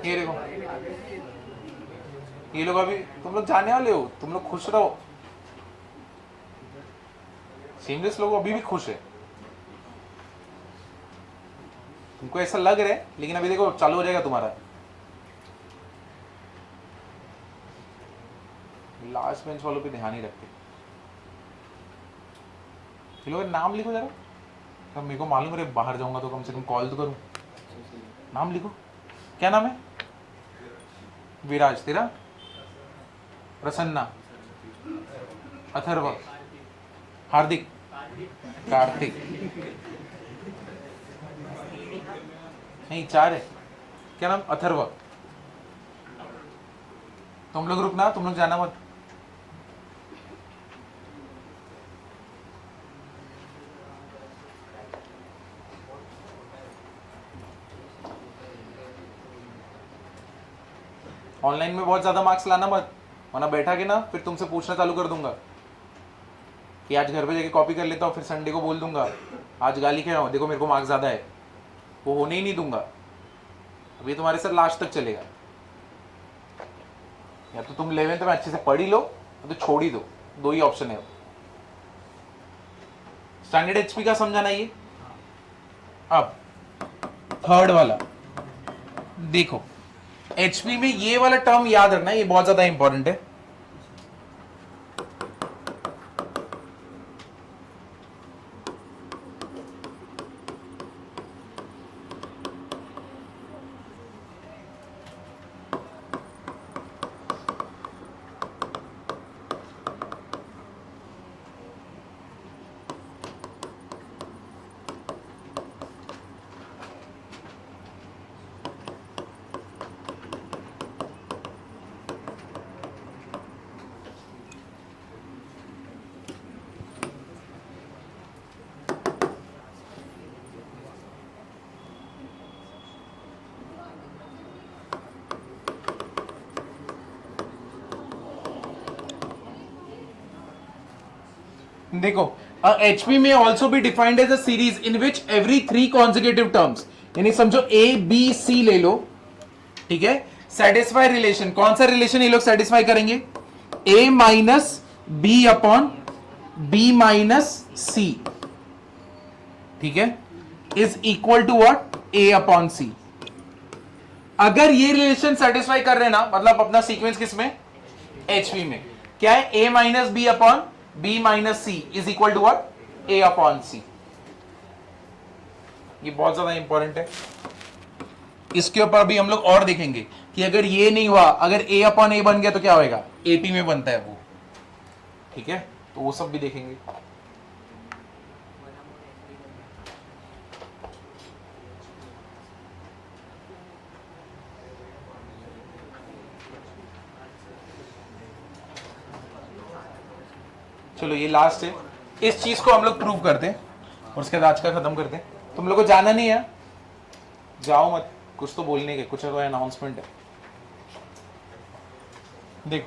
ये देखो, ये लोग अभी तुम लोग जाने वाले हो, तुम लोग खुश रहो, सीमलेस लोग अभी भी खुश है, तुमको ऐसा लग रहा है, लेकिन अभी देखो चालू हो जाएगा तुम्हारा। लास्ट बेंच वालों पे ध्यान ही रखते, ये लोग नाम लिखो जरा, अब मेरे को मालूम है बाहर जाऊंगा तो कम से कम कॉल तो करूं। नाम लिखो, क्या नाम है, विराज, तेरा, प्रसन्ना, अथर्व, हार्दिक, कार्तिक, नहीं 4 है, क्या नाम, अथर्व। तुम लोग रुकना, तुम लोग जाना मत। ऑनलाइन में बहुत ज्यादा मार्क्स लाना मत, वरना बैठा के ना फिर तुमसे पूछना चालू कर दूंगा कि आज घर पे जाके कॉपी कर लेता हूँ, फिर संडे को बोल दूंगा आज गाली खे रहा हूँ, देखो मेरे को मार्क्स ज्यादा है, वो होने ही नहीं दूंगा। अभी तुम्हारे साथ लास्ट तक चलेगा, या तो तुम 11th में अच्छे से पढ़ ही लो, तो छोड़ ही दो, दो ही ऑप्शन है। स्टैंडर्ड एचपी का समझाना ये। अब थर्ड वाला देखो, एचपी में ये वाला टर्म याद रखना, ये बहुत ज्यादा इंपॉर्टेंट है। देखो HP में also be defined as a series in which every 3 consecutive terms, यानी समझो ABC ले लो, ठीक है, सेटिस्फाई रिलेशन। कौन सा रिलेशन ये लोग सेटिस्फाई करेंगे, A minus B upon B minus C, ठीक है, is equal to what, A upon C. अगर ये रिलेशन सेटिस्फाई कर रहे हैं ना, मतलब अपना सीक्वेंस किसमें, एचपी में, क्या है, A minus B upon B minus C is equal to what, A upon C. ये बहुत ज्यादा इंपॉर्टेंट है। इसके ऊपर भी हम लोग और देखेंगे कि अगर ये नहीं हुआ, अगर ए अपॉन ए बन गया तो क्या होएगा, एपी में बनता है वो, ठीक है, तो वो सब भी देखेंगे। चलो ये लास्ट है, इस चीज को हम लोग प्रूव करते हैं और उसके बाद आज का खत्म करते हैं। तुम लोग को जाना नहीं है, जाओ मत, कुछ तो बोलने के, कुछ तो अनाउंसमेंट है। देख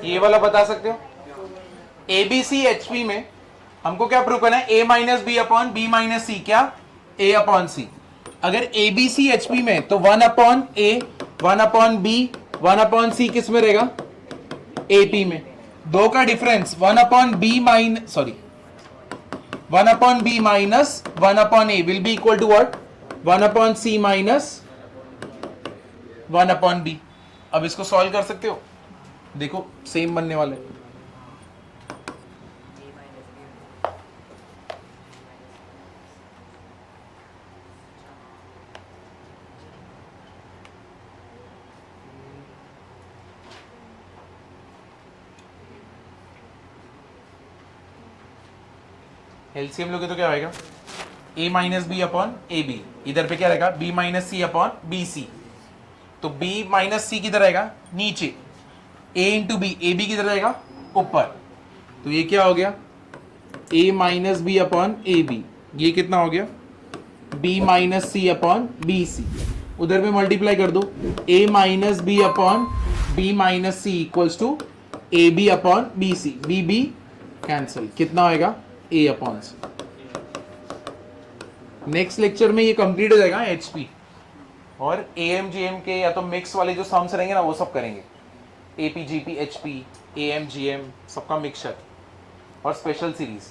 ये वाला बता सकते हो, एबीसी एचपी में हमको क्या प्रूव करना है, A minus B upon B minus C, क्या, ए अपॉन सी। अगर एबीसी एचपी में तो 1 upon A, 1 upon B, 1 upon C किस में रहेगा, एपी में। दो का difference 1 upon B minus, sorry 1 upon B minus 1 upon A will be equal to what, 1 upon C minus 1 upon B. अब इसको सॉल्व कर सकते हो, देखो सेम बनने वाले। एलसीएम लोगे तो क्या होगा, a minus B upon A B, इधर पे क्या रहेगा, b minus C upon B C. तो b माइनस सी किधर रहेगा, नीचे, a into B, A B किधर रहेगा, ऊपर। तो ये क्या हो गया, a minus B upon A B, ये कितना हो गया, b minus C upon B C. उधर पे मल्टीप्लाई कर दो, a minus B upon B minus C equals to A B upon B C, B B cancel, कितना होएगा, a upon C. Next lecture में ये कंप्लीट हो जाएगा एचपी, और एएमजीएम के या तो मिक्स वाले जो सम्स रहेंगे ना वो सब करेंगे, एपीजीपी एचपी एएमजीएम सबका मिक्सचर और स्पेशल सीरीज।